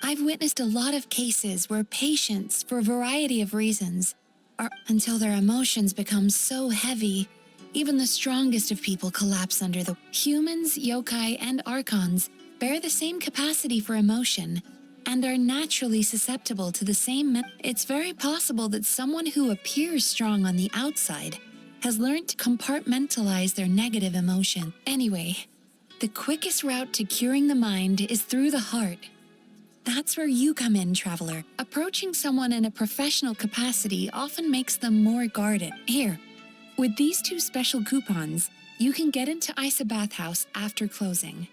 I've witnessed a lot of cases where patients, for a variety of reasons, are until their emotions become so heavy, even the strongest of people collapse under the... Humans, yokai, and archons bear the same capacity for emotion and are naturally susceptible to the same... It's very possible that someone who appears strong on the outside has learned to compartmentalize their negative emotion. Anyway, the quickest route to curing the mind is through the heart. That's where you come in, Traveler. Approaching someone in a professional capacity often makes them more guarded. Here, with these 2 special coupons, you can get into Isa Bathhouse after closing.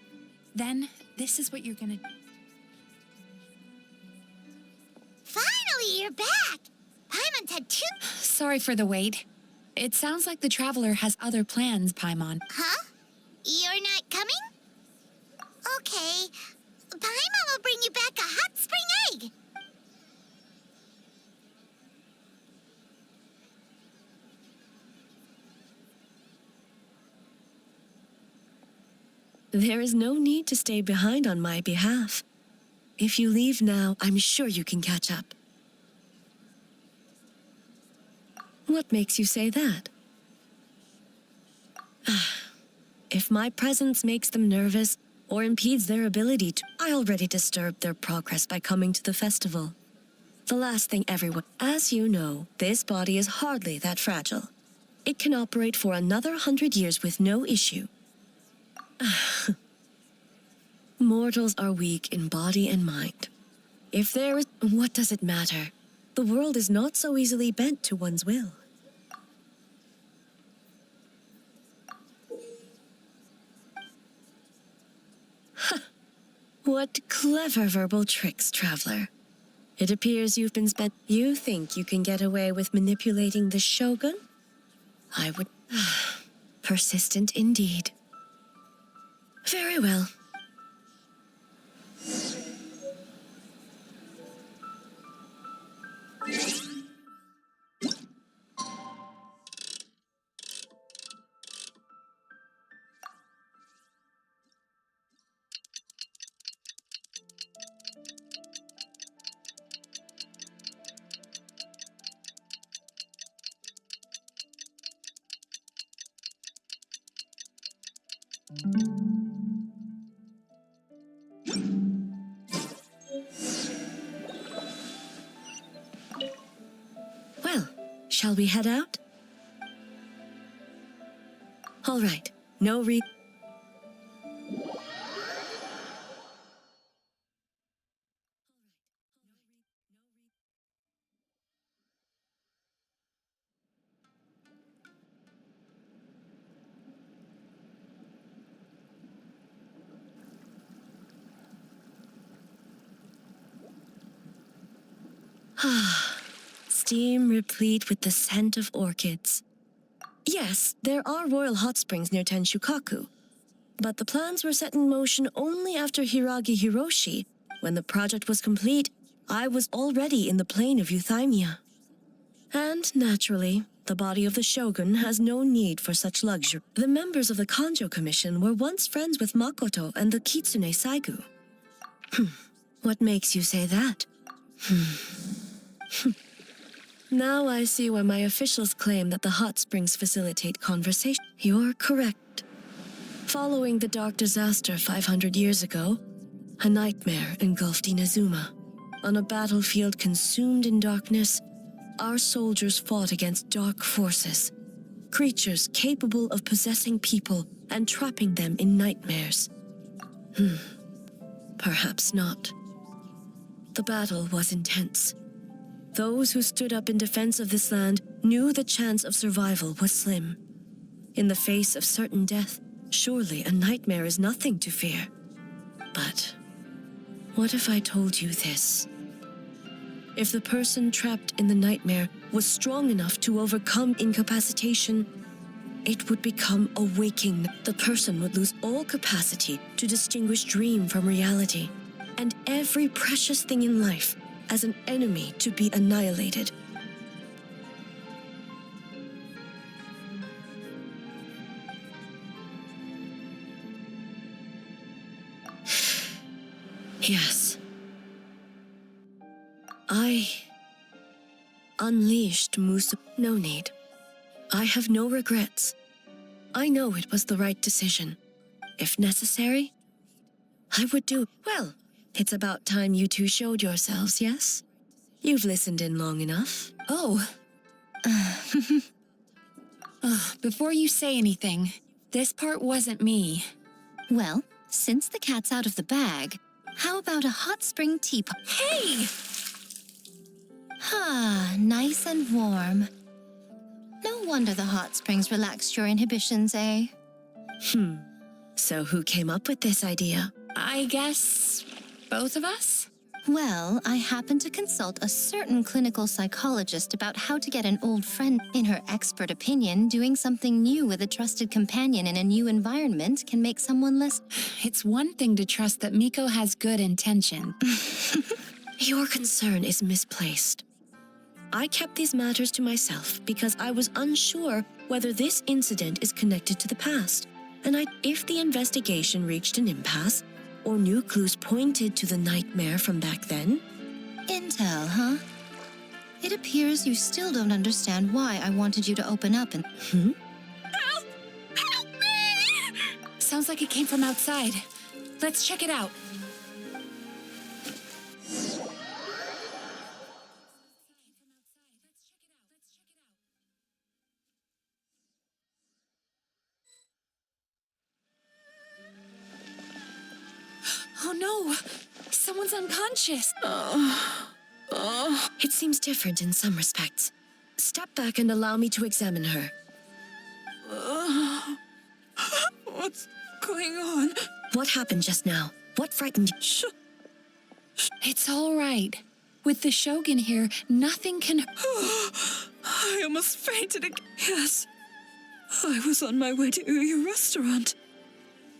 Then, this is what you're gonna...
Finally, you're back! Paimon's had 2...
Sorry for the wait. It sounds like the Traveler has other plans, Paimon.
Huh? You're not coming? Okay. Paimon will bring you back a hot spring egg.
There is no need to stay behind on my behalf. If you leave now, I'm sure you can catch up. What makes you say that? If my presence makes them nervous or impedes their ability to... I already disturbed their progress by coming to the festival. The last thing everyone... As you know, this body is hardly that fragile. It can operate for another 100 years with no issue. Mortals are weak in body and mind. If there is... What does it matter? The world is not so easily bent to one's will. What clever verbal tricks, traveler. It appears you've been spent. You think you can get away with manipulating the Shogun? I would. Persistent indeed. Very well. Well, shall we head out? All right, no re- Steam replete with the scent of orchids. Yes, there are royal hot springs near Tenshukaku, but the plans were set in motion only after Hiragi Hiroshi. When the project was complete, I was already in the plain of Euthymia. And naturally, the body of the shogun has no need for such luxury. The members of the Kanjo Commission were once friends with Makoto and the Kitsune Saigu. What makes you say that? Now I see why my officials claim that the hot springs facilitate conversation. You're correct. Following the dark disaster 500 years ago, a nightmare engulfed Inazuma. On a battlefield consumed in darkness, our soldiers fought against dark forces, creatures capable of possessing people and trapping them in nightmares. Perhaps not. The battle was intense. Those who stood up in defense of this land knew the chance of survival was slim. In the face of certain death, surely a nightmare is nothing to fear. But what if I told you this? If the person trapped in the nightmare was strong enough to overcome incapacitation, it would become a waking. The person would lose all capacity to distinguish dream from reality, and every precious thing in life as an enemy to be annihilated. Yes. I unleashed Musa. No need. I have no regrets. I know it was the right decision. If necessary, I would do. Well, it's about time you two showed yourselves, yes? You've listened in long enough.
Oh. Before you say anything, this part wasn't me.
Well, since the cat's out of the bag, how about a hot spring teapot?
Hey!
Nice and warm. No wonder the hot springs relaxed your inhibitions, eh?
So who came up with this idea?
I guess both of us?
Well, I happened to consult a certain clinical psychologist about how to get an old friend. In her expert opinion, doing something new with a trusted companion in a new environment can make someone less...
It's one thing to trust that Miko has good intention.
Your concern is misplaced. I kept these matters to myself because I was unsure whether this incident is connected to the past. And if the investigation reached an impasse, or new clues pointed to the nightmare from back then?
Intel, huh? It appears you still don't understand why I wanted you to open up and...
Help! Help me! Sounds like it came from outside. Let's check it out. Oh no! Someone's unconscious!
It seems different in some respects. Step back and allow me to examine her.
What's going on?
What happened just now? What frightened you?
It's all right. With the Shogun here, nothing can...
I almost fainted again. Yes. I was on my way to your restaurant.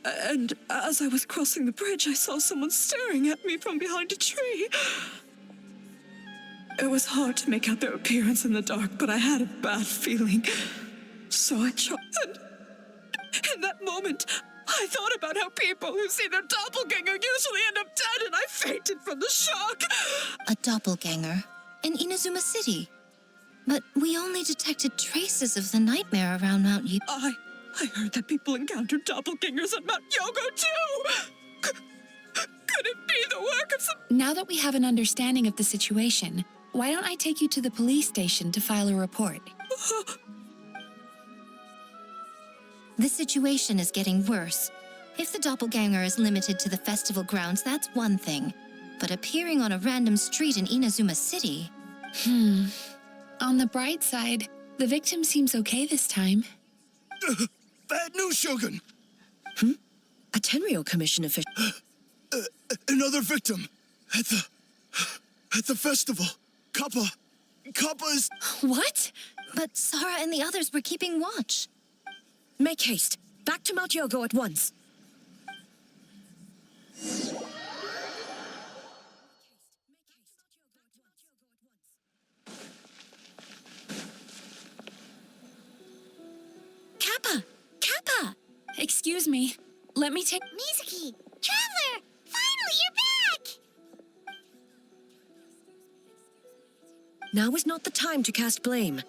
And as I was crossing the bridge, I saw someone staring at me from behind a tree. It was hard to make out their appearance in the dark, but I had a bad feeling. So I tried. And in that moment, I thought about how people who see their doppelganger usually end up dead, and I fainted from the shock.
A doppelganger in Inazuma City. But we only detected traces of the nightmare around Mount Yu.
I heard that people encountered doppelgangers at Mount Yogo too! Could it be the work of some...
Now that we have an understanding of the situation, why don't I take you to the police station to file a report?
The situation is getting worse. If the doppelganger is limited to the festival grounds, that's one thing. But appearing on a random street in Inazuma City...
On the bright side, the victim seems okay this time.
Bad news, Shogun!
A Tenryo Commission official.
Another victim at the festival. Kappa is...
What? But Sara and the others were keeping watch.
Make haste. Back to Mount Yogo at once.
Kappa! Excuse me. Let me take...
Mizuki! Traveler! Finally, you're back!
Now is not the time to cast blame.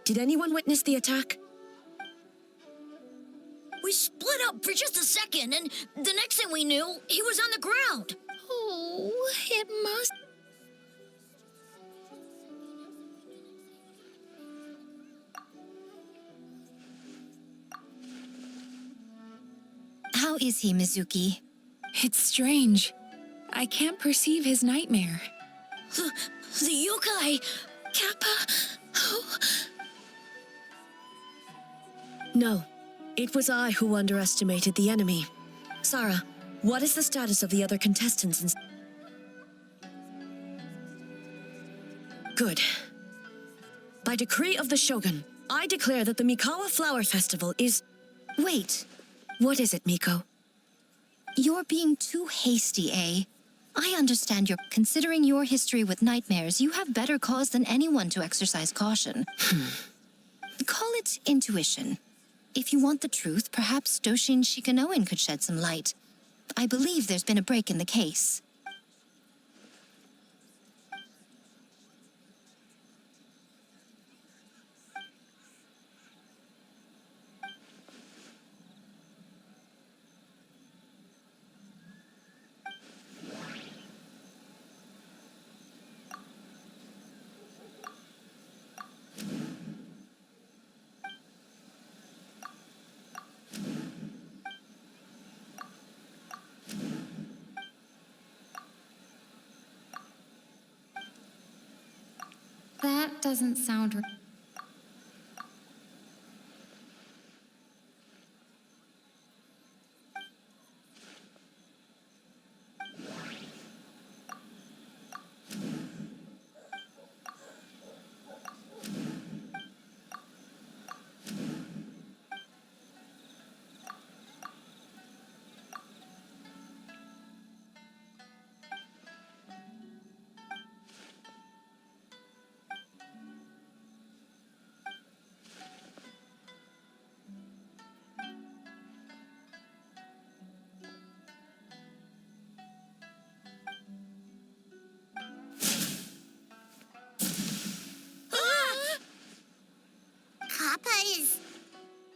Did anyone witness the attack?
We split up for just a second, and the next thing we knew, he was on the ground.
Oh, it must... How is he, Mizuki?
It's strange. I can't perceive his nightmare.
The yokai! Kappa!
No. It was I who underestimated the enemy. Sara, what is the status of the other contestants? Good. By decree of the Shogun, I declare that the Mikawa Flower Festival is...
Wait.
What is it, Miko?
You're being too hasty, eh? I understand you're... Considering your history with nightmares, you have better cause than anyone to exercise caution. Call it intuition. If you want the truth, perhaps Doshin Shikanoin could shed some light. I believe there's been a break in the case.
That doesn't sound right.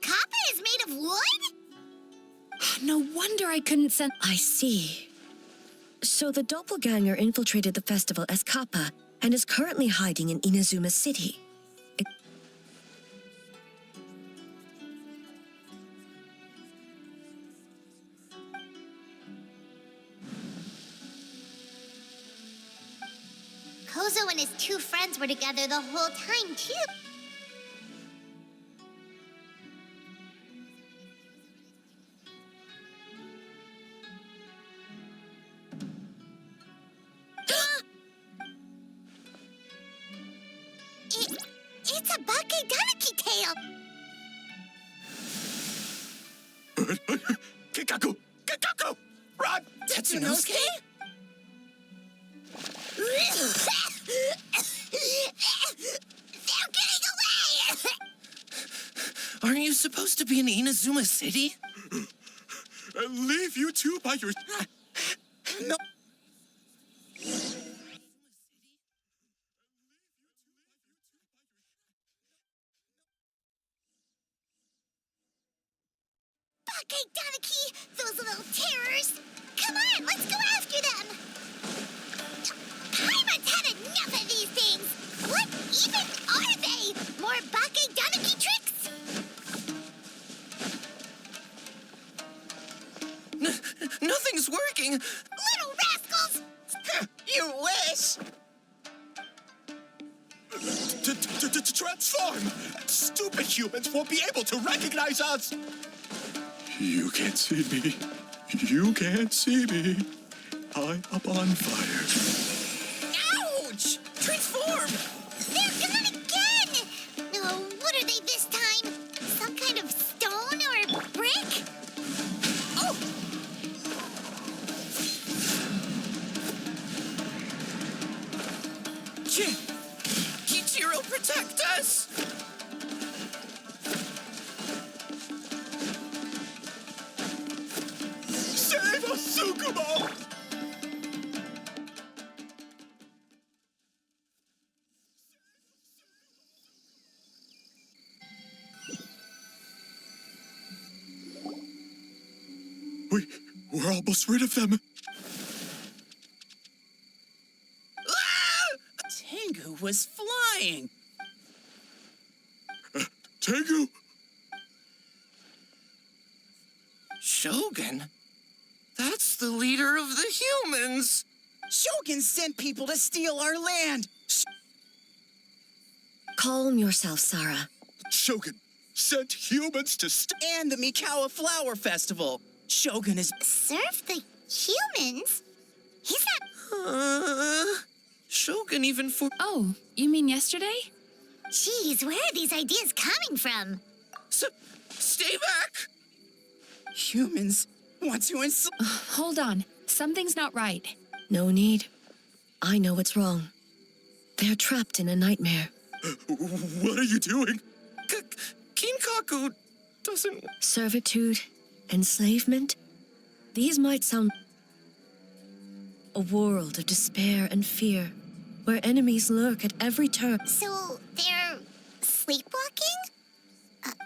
Kappa is made of wood?
No wonder I couldn't send...
I see. So the doppelganger infiltrated the festival as Kappa and is currently hiding in Inazuma City.
Kozo and his were together the whole time, too. It's a Bakedaniki tail.
Kikaku! Kikaku! Run!
Tatsunosuke?
They're getting away!
Aren't you supposed to be in Inazuma City?
Leave you two by your...
No.
Bakedaniki, those little terrors! Come on, let's go after them! Paimon's had enough of these things! What even are they? More Bakedaniki tricks?
Nothing's working!
Little rascals!
You wish!
Transform! Stupid humans won't be able to recognize us! You can't see me. You can't see me. I'm up on fire.
Ouch! Transform!
They're gone again! Oh, what are they this time? Some kind of stone or brick?
Oh! Kichiro, protect us!
Save us, Tsukumo! We're almost rid of them.
Tengu was flying!
Tengu!
Shogun? That's the leader of the humans! Shogun sent people to steal our land!
Calm yourself, Sarah.
Shogun sent humans to
And the Mikawa Flower Festival! Shogun is...
Serve the humans? He's not...
Shogun even for...
Oh, you mean yesterday?
Jeez, where are these ideas coming from?
Stay back! Humans want to
Hold on. Something's not right.
No need. I know what's wrong. They're trapped in a nightmare.
What are you doing?
Kinkaku doesn't...
Servitude, enslavement. These might sound... A world of despair and fear, where enemies lurk at every turn.
So, they're sleepwalking?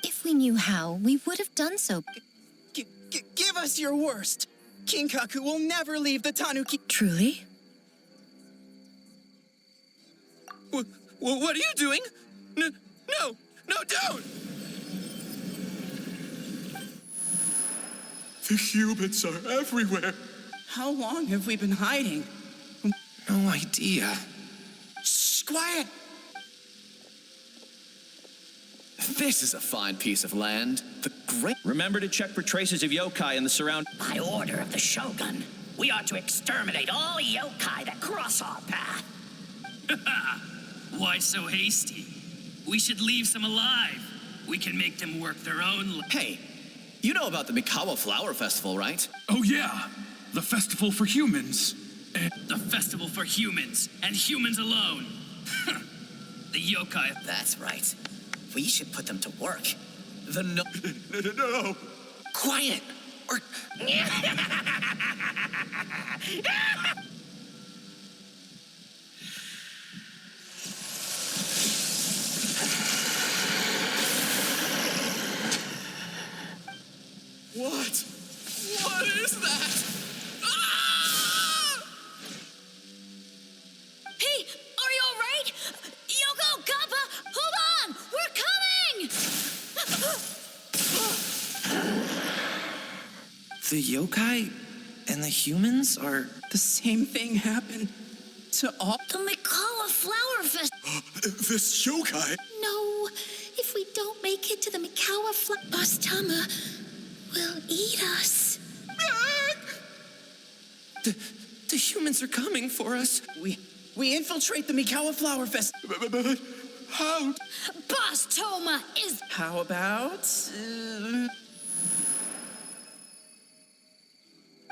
If we knew how, we would have done so.
Give us your worst! Kinkaku will never leave the Tanuki...
Truly?
What are you doing? No, don't!
The humans are everywhere.
How long have we been hiding?
No idea.
Shh, quiet!
This is a fine piece of land. The great...
Remember to check for traces of yokai in the surround...
By order of the Shogun, we are to exterminate all yokai that cross our path.
Why so hasty? We should leave some alive. We can make them work their own...
Hey, you know about the Mikawa Flower Festival, right?
Oh yeah, the festival for humans. The festival for humans, and humans alone. The yokai...
That's right. We should put them to work.
The no...
No!
Quiet! Or...
What?
What is that? Ah!
Hey, are you all right? Yoko, Kappa, hold on! We're coming!
The yokai and the humans are... The same thing happened to all...
The Mikawa Flower Festival.
This yokai...
No, if we don't make it to the Mikawa Boss Tama will eat us.
The humans are coming for us.
We infiltrate the Mikawa Flower Fest.
But how?
Boss Toma is...
How about...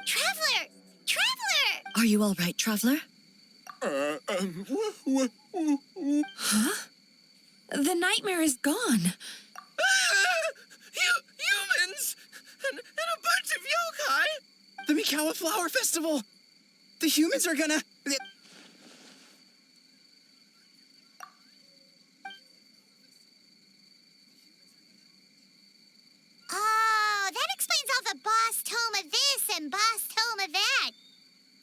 Traveler! Traveler!
Are you all right, Traveler?
Huh? The nightmare is gone.
Humans! And a bunch of yokai! The Mikawa Flower Festival! The humans are gonna...
Oh, that explains all the Boss Toma this and Boss Toma that.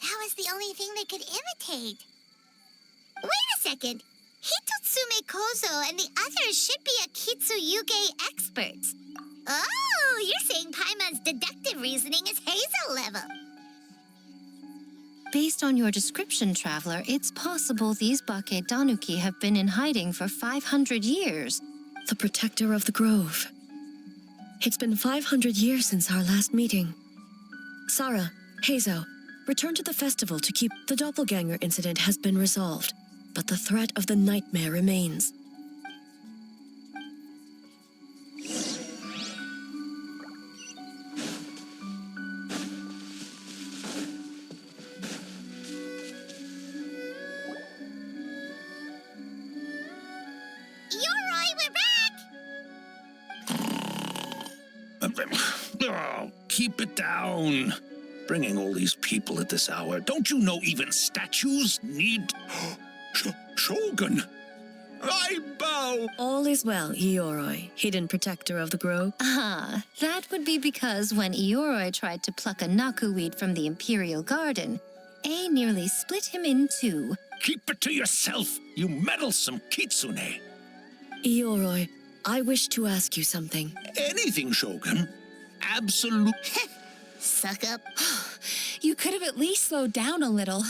That was the only thing they could imitate. Wait a second. Hitotsume Kozo and the others should be Akitsuyuge experts. Oh, you're saying Paimon's deductive reasoning is Hazel level.
Based on your description, Traveler, it's possible these Bake Danuki have been in hiding for 500 years.
The protector of the grove. It's been 500 years since our last meeting. Sarah, Heizo, return to the festival to keep... The doppelganger incident has been resolved, but the threat of the nightmare remains.
Yoroi, we're back!
Oh, keep it down. Bringing all these people at this hour. Don't you know even statues need... Shogun! I bow!
All is well, Ioroi, hidden protector of the grove.
Ah, that would be because when Ioroi tried to pluck a nakuweed from the Imperial Garden, A nearly split him in two.
Keep it to yourself, you meddlesome kitsune.
Ioroi, I wish to ask you something.
Anything, Shogun. Absolute.
Suck up.
You could have at least slowed down a little.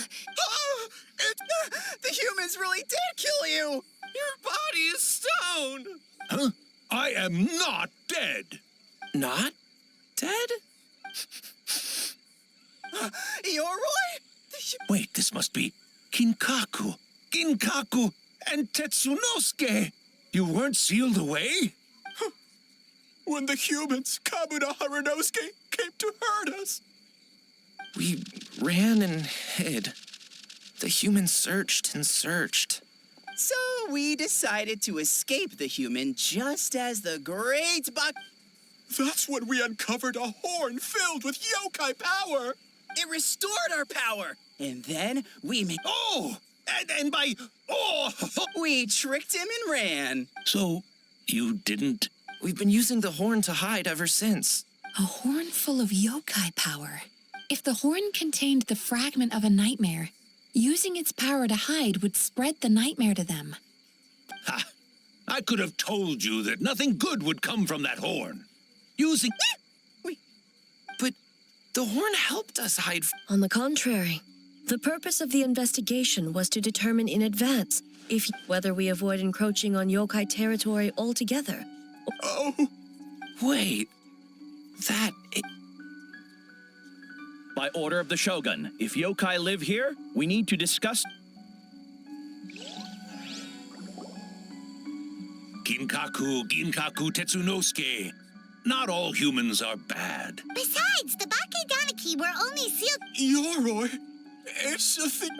The humans really did kill you! Your body is stone!
Huh? I am not dead.
Not dead?
Ioroi?
Wait, this must be Kinkaku. Ginkaku and Tetsunosuke. You weren't sealed away?
When the humans, Kabuto Harunosuke, came to hurt us.
We ran and hid. The humans searched and searched.
So we decided to escape the human just as the great
That's when we uncovered a horn filled with yokai power.
It restored our power. And then we made...
Oh! And by... Oh!
We tricked him and ran.
So, you didn't...
We've been using the horn to hide ever since.
A horn full of yokai power. If the horn contained the fragment of a nightmare, using its power to hide would spread the nightmare to them.
Ha! I could have told you that nothing good would come from that horn. Using...
But the horn helped us hide...
On the contrary, the purpose of the investigation was to determine in advance whether we avoid encroaching on yokai territory altogether.
Oh!
Wait. That...
By order of the Shogun, if yokai live here, we need to discuss...
Ginkaku Tetsunosuke. Not all humans are bad.
Besides, the Bake Daniki were only sealed...
Yoroi, it's a thing...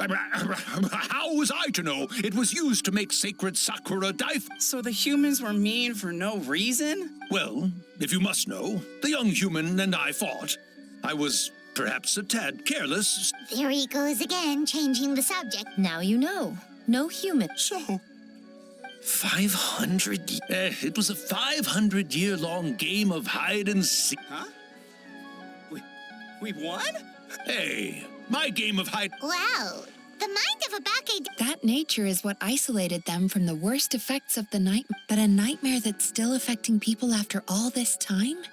How was I to know? It was used to make sacred Sakura Daifu.
So the humans were mean for no reason?
Well, if you must know, the young human and I fought. I was perhaps a tad careless.
There he goes again, changing the subject.
Now you know. No human.
So...
500...
It was a 500-year-long game of hide and seek.
Huh? We won?
Hey, my game of hide...
Wow, the mind of a Bake...
That nature is what isolated them from the worst effects of the nightmare. But a nightmare that's still affecting people after all this time?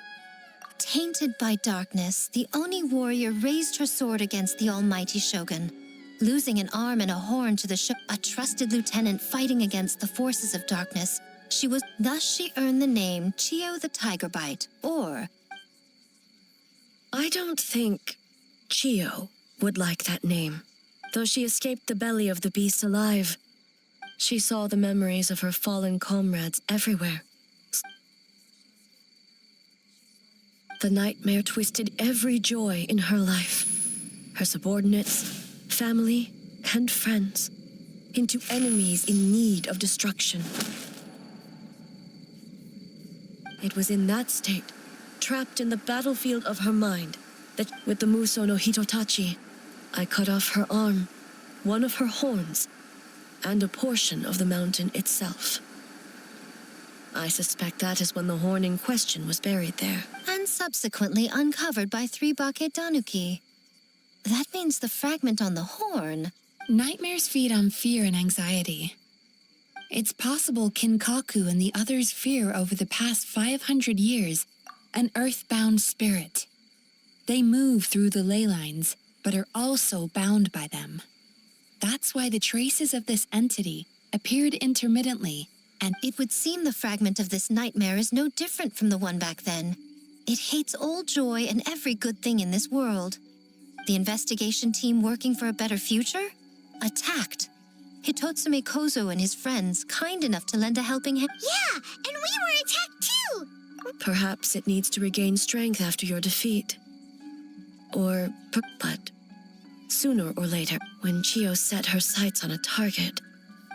Tainted by darkness, the Oni warrior raised her sword against the almighty Shogun. Losing an arm and a horn to the ship, a trusted lieutenant fighting against the forces of darkness, thus she earned the name Chio the Tiger Bite, or...
I don't think Chio would like that name. Though she escaped the belly of the beast alive, she saw the memories of her fallen comrades everywhere. The nightmare twisted every joy in her life, her subordinates, family, and friends, into enemies in need of destruction. It was in that state, trapped in the battlefield of her mind, that with the Muso no Hitotachi, I cut off her arm, one of her horns, and a portion of the mountain itself. I suspect that is when the horn in question was buried there.
And subsequently uncovered by 3 Bakedanuki. That means the fragment on the horn...
Nightmares feed on fear and anxiety. It's possible Kinkaku and the others fear over the past 500 years an earthbound spirit. They move through the ley lines, but are also bound by them. That's why the traces of this entity appeared intermittently, and
it would seem the fragment of this nightmare is no different from the one back then. It hates all joy and every good thing in this world. The investigation team working for a better future? Attacked. Hitotsume Kozo and his friends, kind enough to lend a helping hand.
Yeah, and we were attacked too!
Perhaps it needs to regain strength after your defeat. But sooner or later, when Chio set her sights on a target...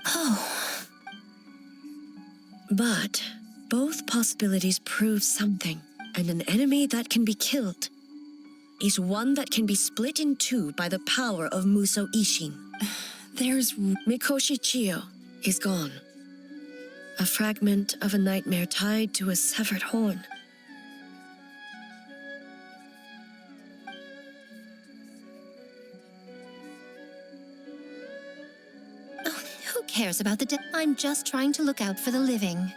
Oh.
But both possibilities prove something, and an enemy that can be killed is one that can be split in two by the power of Muso Ishin.
There's...
Mikoshi Chio is gone. A fragment of a nightmare tied to a severed horn.
Oh, who cares about the dead? I'm just trying to look out for the living.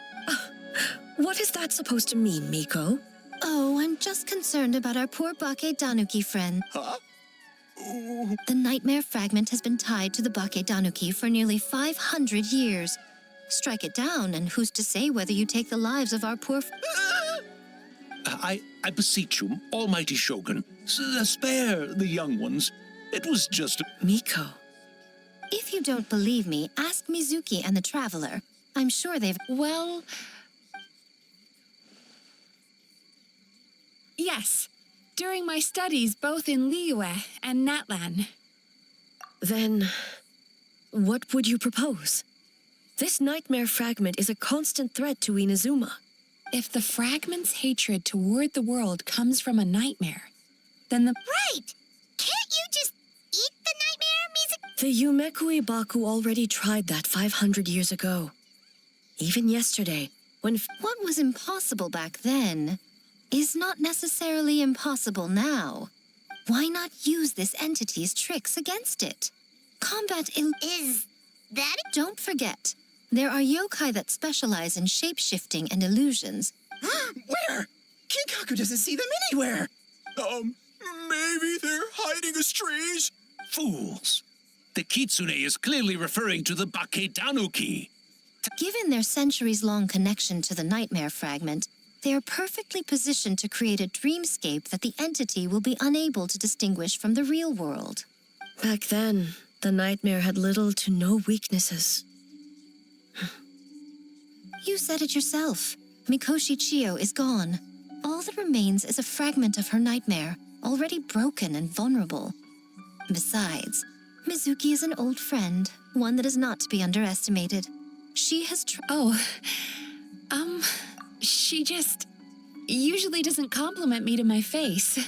What is that supposed to mean, Miko?
Oh, I'm just concerned about our poor Bakedanuki friend.
Huh? Ooh.
The nightmare fragment has been tied to the Bakedanuki for nearly 500 years. Strike it down, and who's to say whether you take the lives of our poor...
I beseech you, almighty Shogun, spare the young ones. It was just...
Miko.
If you don't believe me, ask Mizuki and the Traveler. I'm sure they've...
Well... Yes. During my studies both in Liyue and Natlan.
Then, what would you propose? This nightmare fragment is a constant threat to Inazuma.
If the fragment's hatred toward the world comes from a nightmare, then the...
Right! Can't you just eat the nightmare, Mizuki?
The Yumekui Baku already tried that 500 years ago. Even yesterday, when...
What was impossible back then is not necessarily impossible now. Why not use this entity's tricks against it? Combat
Is that it?
Don't forget, there are yokai that specialize in shape-shifting and illusions.
Where? Kinkaku doesn't see them anywhere.
Maybe they're hiding as trees?
Fools. The Kitsune is clearly referring to the Bakedanuki.
Given their centuries-long connection to the nightmare fragment, they are perfectly positioned to create a dreamscape that the entity will be unable to distinguish from the real world.
Back then, the nightmare had little to no weaknesses.
You said it yourself. Mikoshi Chio is gone. All that remains is a fragment of her nightmare, already broken and vulnerable. Besides, Mizuki is an old friend, one that is not to be underestimated. She has
she just usually doesn't compliment me to my face.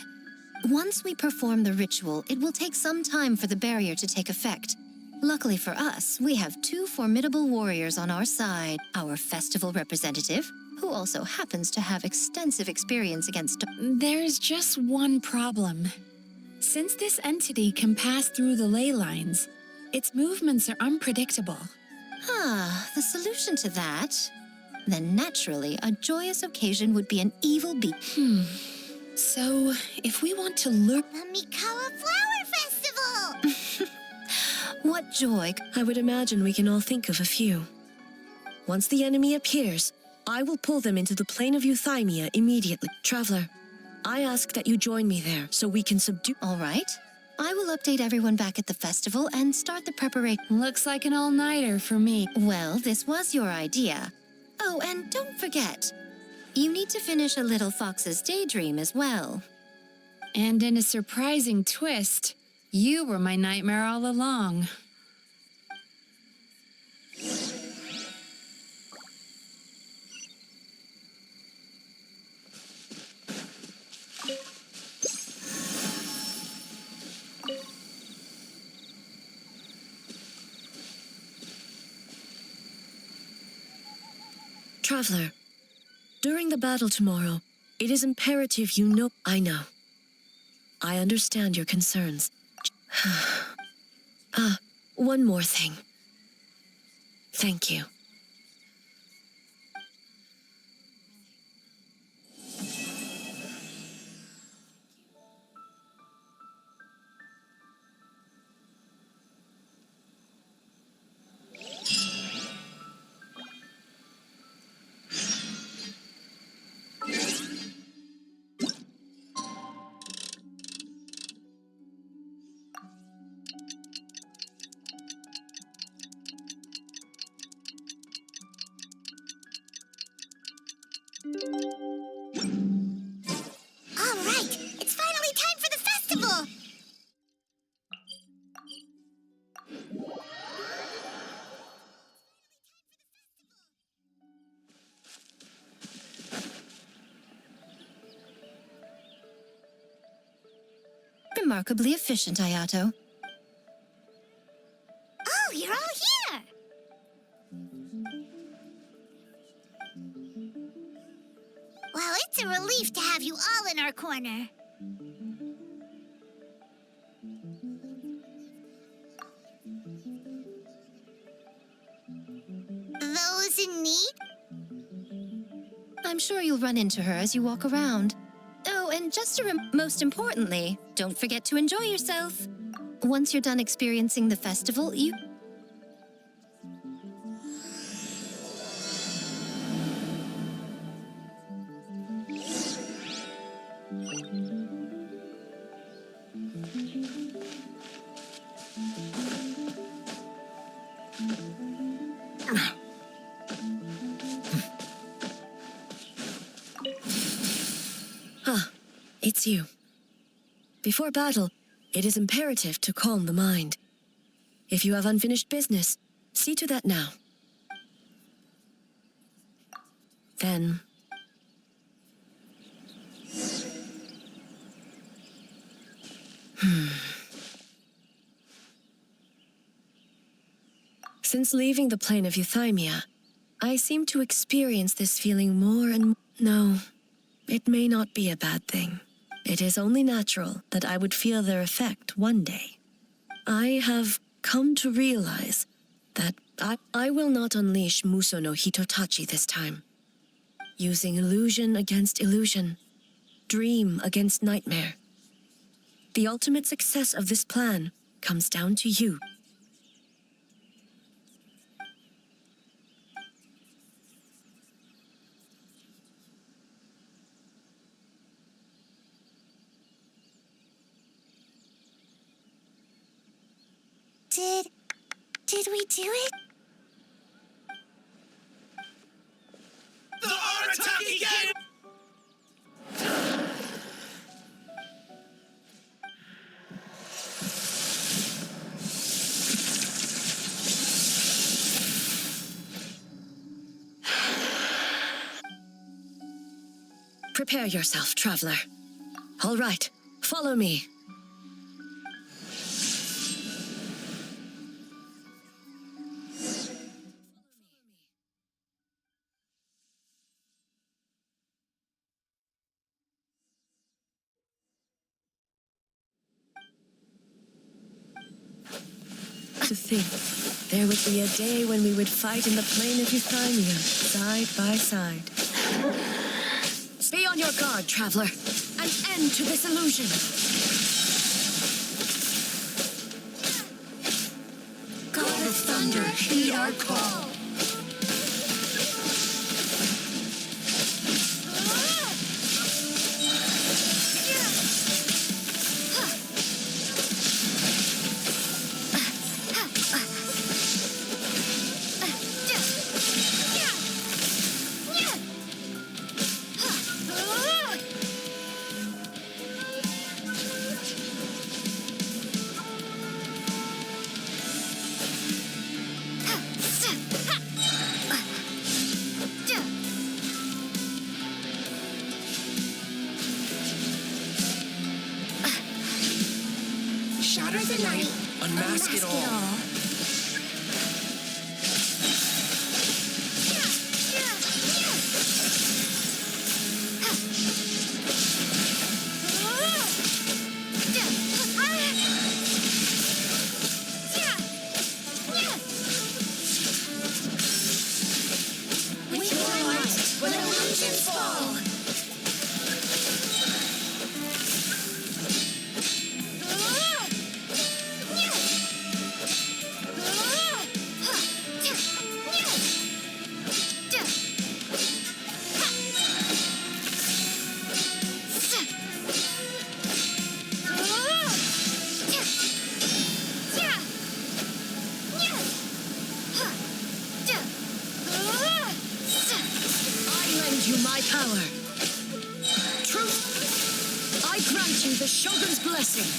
Once we perform the ritual, it will take some time for the barrier to take effect. Luckily for us, we have 2 formidable warriors on our side. Our festival representative, who also happens to have extensive experience against...
There's just one problem. Since this entity can pass through the ley lines, its movements are unpredictable.
The solution to that... Then naturally, a joyous occasion would be an evil beast.
So, if we want to lure...
The Mikawa Flower Festival!
What joy? I would imagine we can all think of a few. Once the enemy appears, I will pull them into the plain of Euthymia immediately. Traveler, I ask that you join me there so we can subdue...
All right. I will update everyone back at the festival and start the preparation.
Looks like an all-nighter for me.
Well, this was your idea. Oh, and don't forget, you need to finish a little fox's daydream as well.
And in a surprising twist, you were my nightmare all along.
Traveler, during the battle tomorrow, it is imperative you know... I know. I understand your concerns. One more thing. Thank you.
All right, it's finally time for the festival!
Remarkably efficient, Ayato.
Oh, you're all here! Well, it's a relief to have you all in our corner. Those in need?
I'm sure you'll run into her as you walk around. Oh, and just most importantly, don't forget to enjoy yourself. Once you're done experiencing the festival, you...
It's you. Before battle, it is imperative to calm the mind. If you have unfinished business, see to that now. Then... Since leaving the plain of Euthymia, I seem to experience this feeling more and more. No, it may not be a bad thing. It is only natural that I would feel their effect one day. I have come to realize that I will not unleash Muso no Hitotachi this time. Using illusion against illusion, dream against nightmare. The ultimate success of this plan comes down to you.
Did we do it?
The Arataki Gang!
Prepare yourself, traveler. All right, follow me. To think, there would be a day when we would fight in the plain of Euthymia, side by side. Be on your guard, traveler. An end to this illusion.
thunder, heed our call.
Shatter the night, unmask it all.
With your might, when illusions fall.
I lend you my power. Truth, I grant you the Shogun's blessing.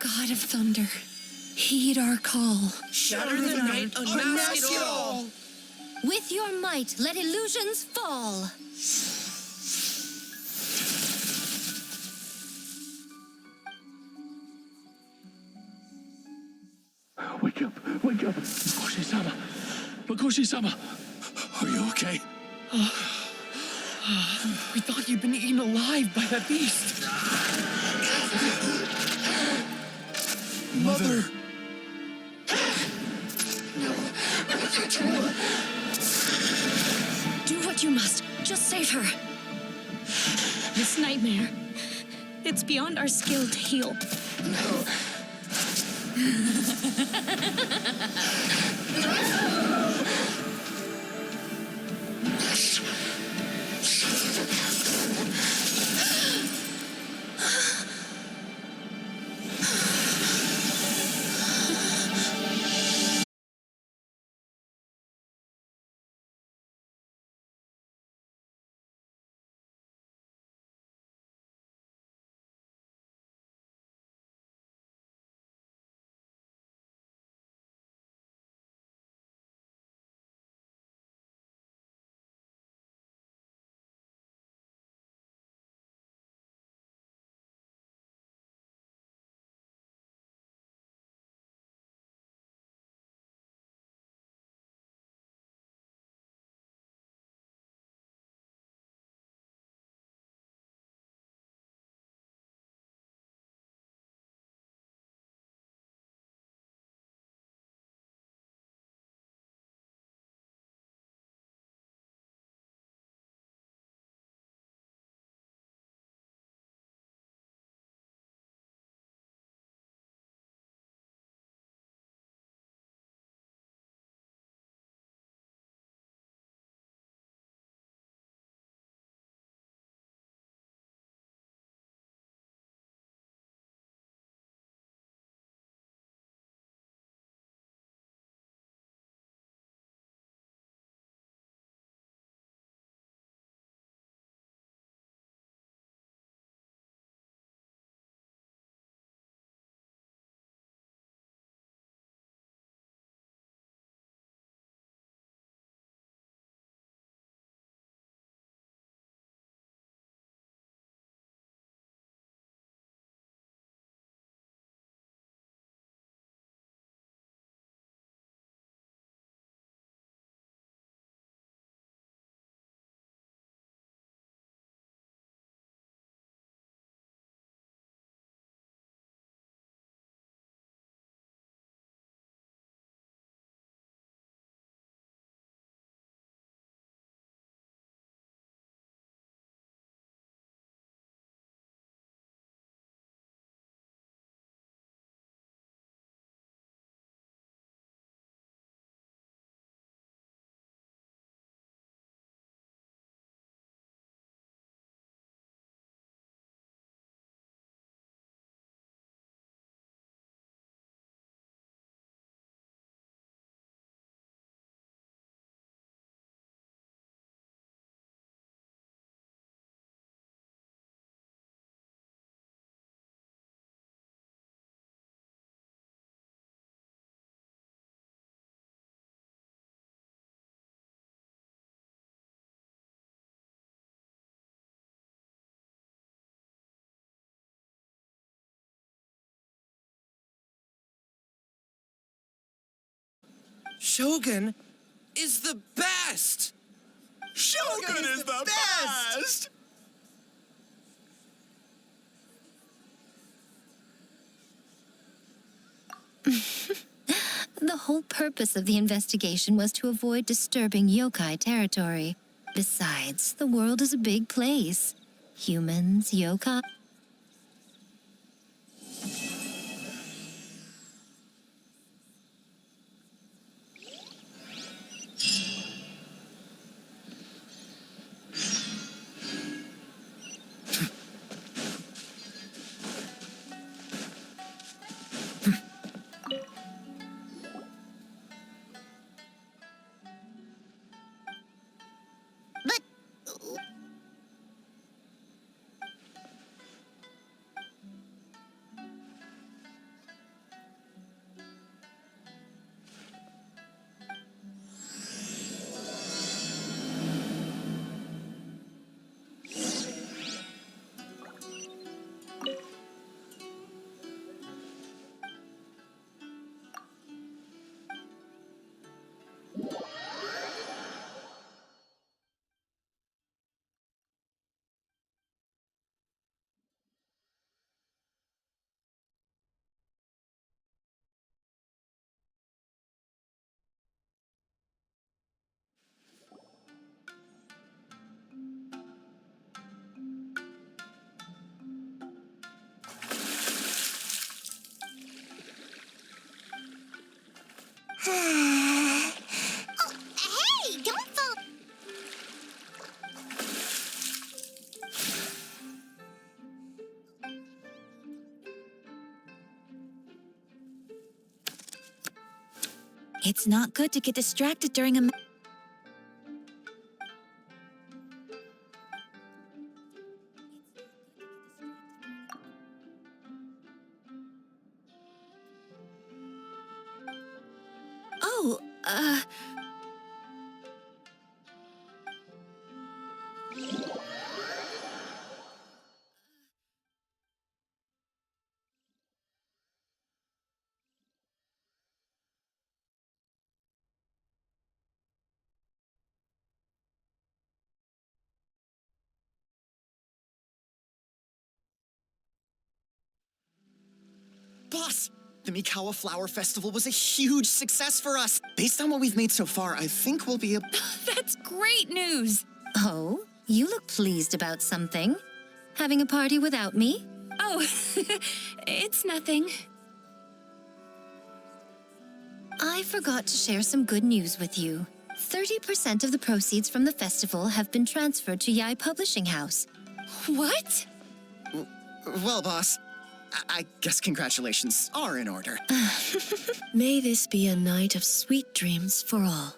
God of thunder, heed our call.
Shatter the night, unmask it all.
With your might, let illusions fall.
Wake up! Wake up! Makoshi-sama! Makoshi-sama! Are you okay?
We thought you'd been eaten alive by that beast.
Mother!
Do what you must. Just save her.
This nightmare, it's beyond our skill to heal.
Shogun is the best!
Shogun is the best!
The whole purpose of the investigation was to avoid disturbing yokai territory. Besides, the world is a big place. Humans, yokai...
But oh, hey, don't fall.
It's not good to get distracted during a... Oh,
Boss, the Mikawa Flower Festival was a huge success for us. Based on what we've made so far, I think we'll be able...
That's great news!
Oh, you look pleased about something. Having a party without me?
Oh, it's nothing.
I forgot to share some good news with you. 30% of the proceeds from the festival have been transferred to Yai Publishing House.
What?
Well, boss, I guess congratulations are in order.
May this be a night of sweet dreams for all.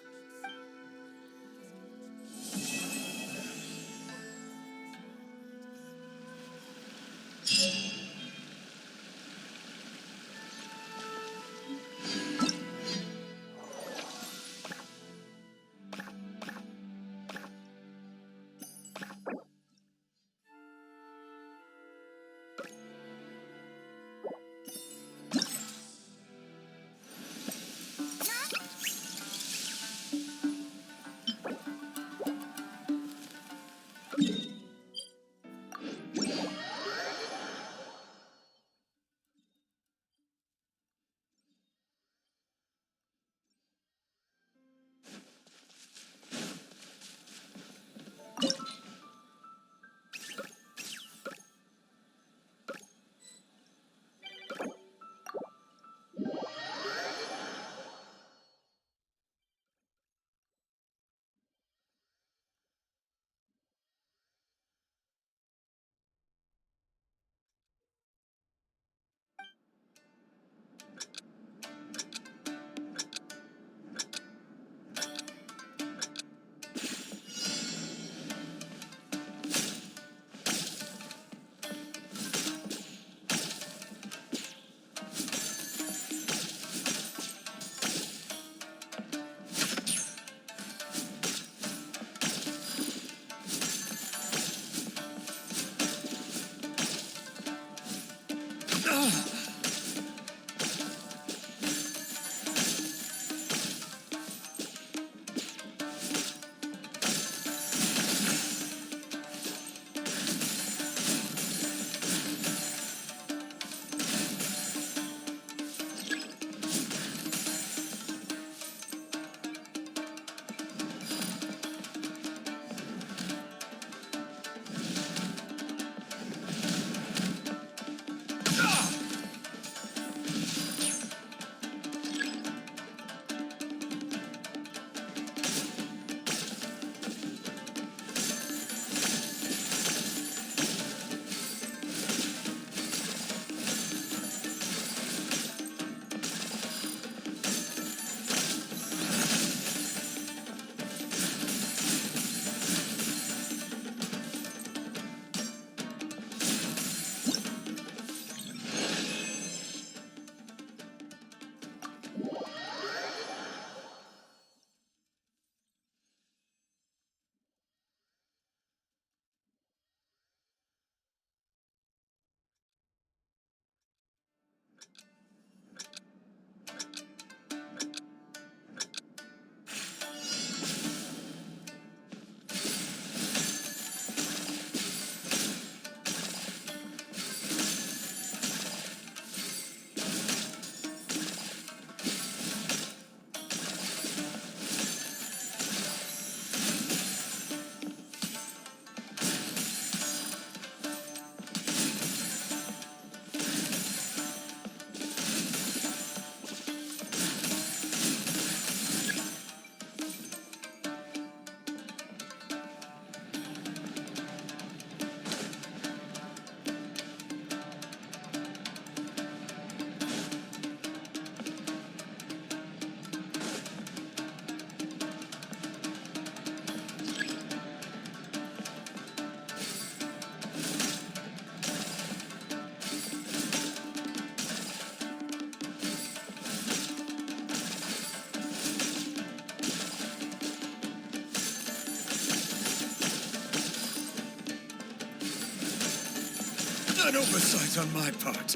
An oversight on my part.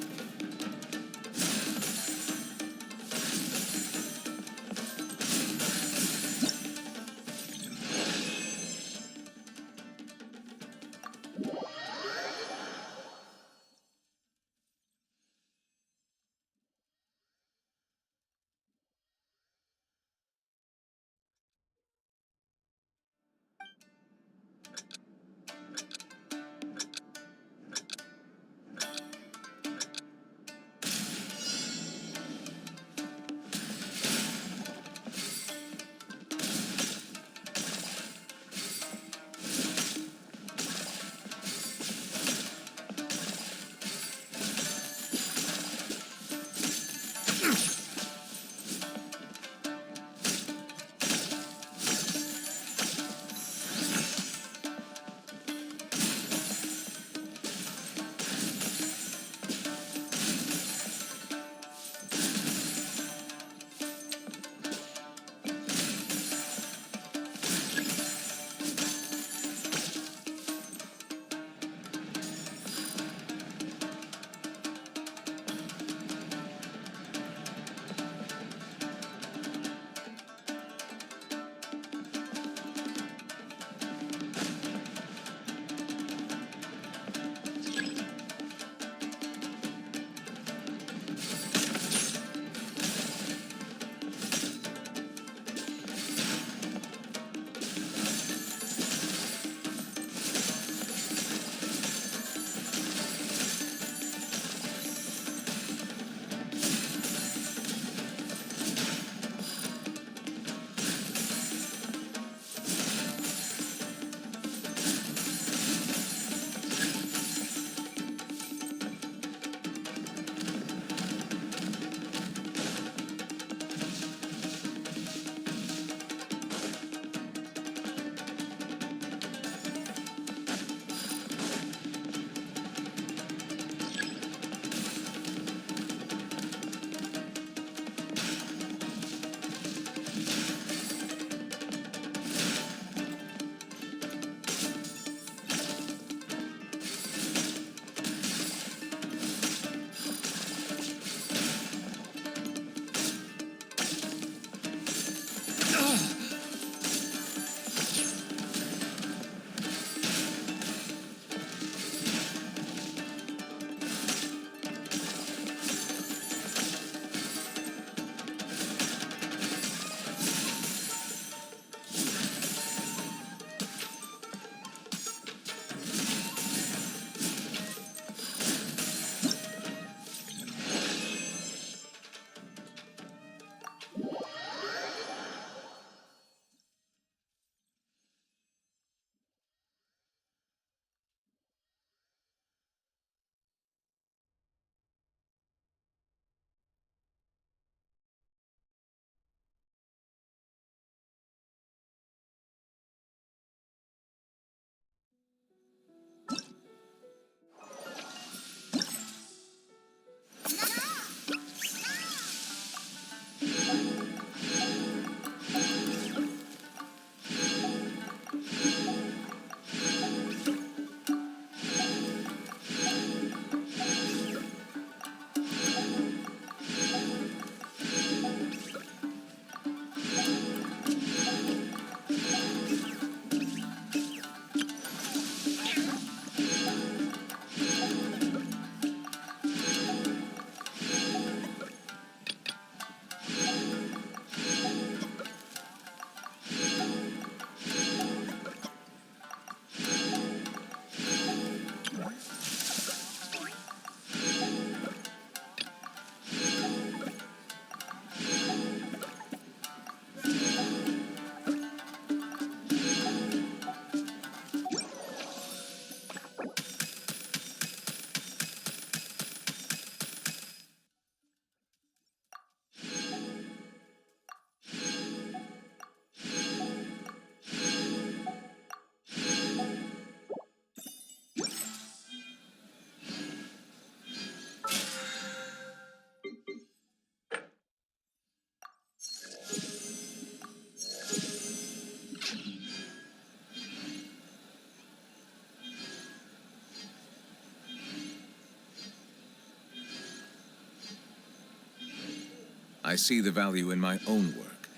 I see the value in my own work,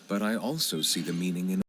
but I also see the meaning in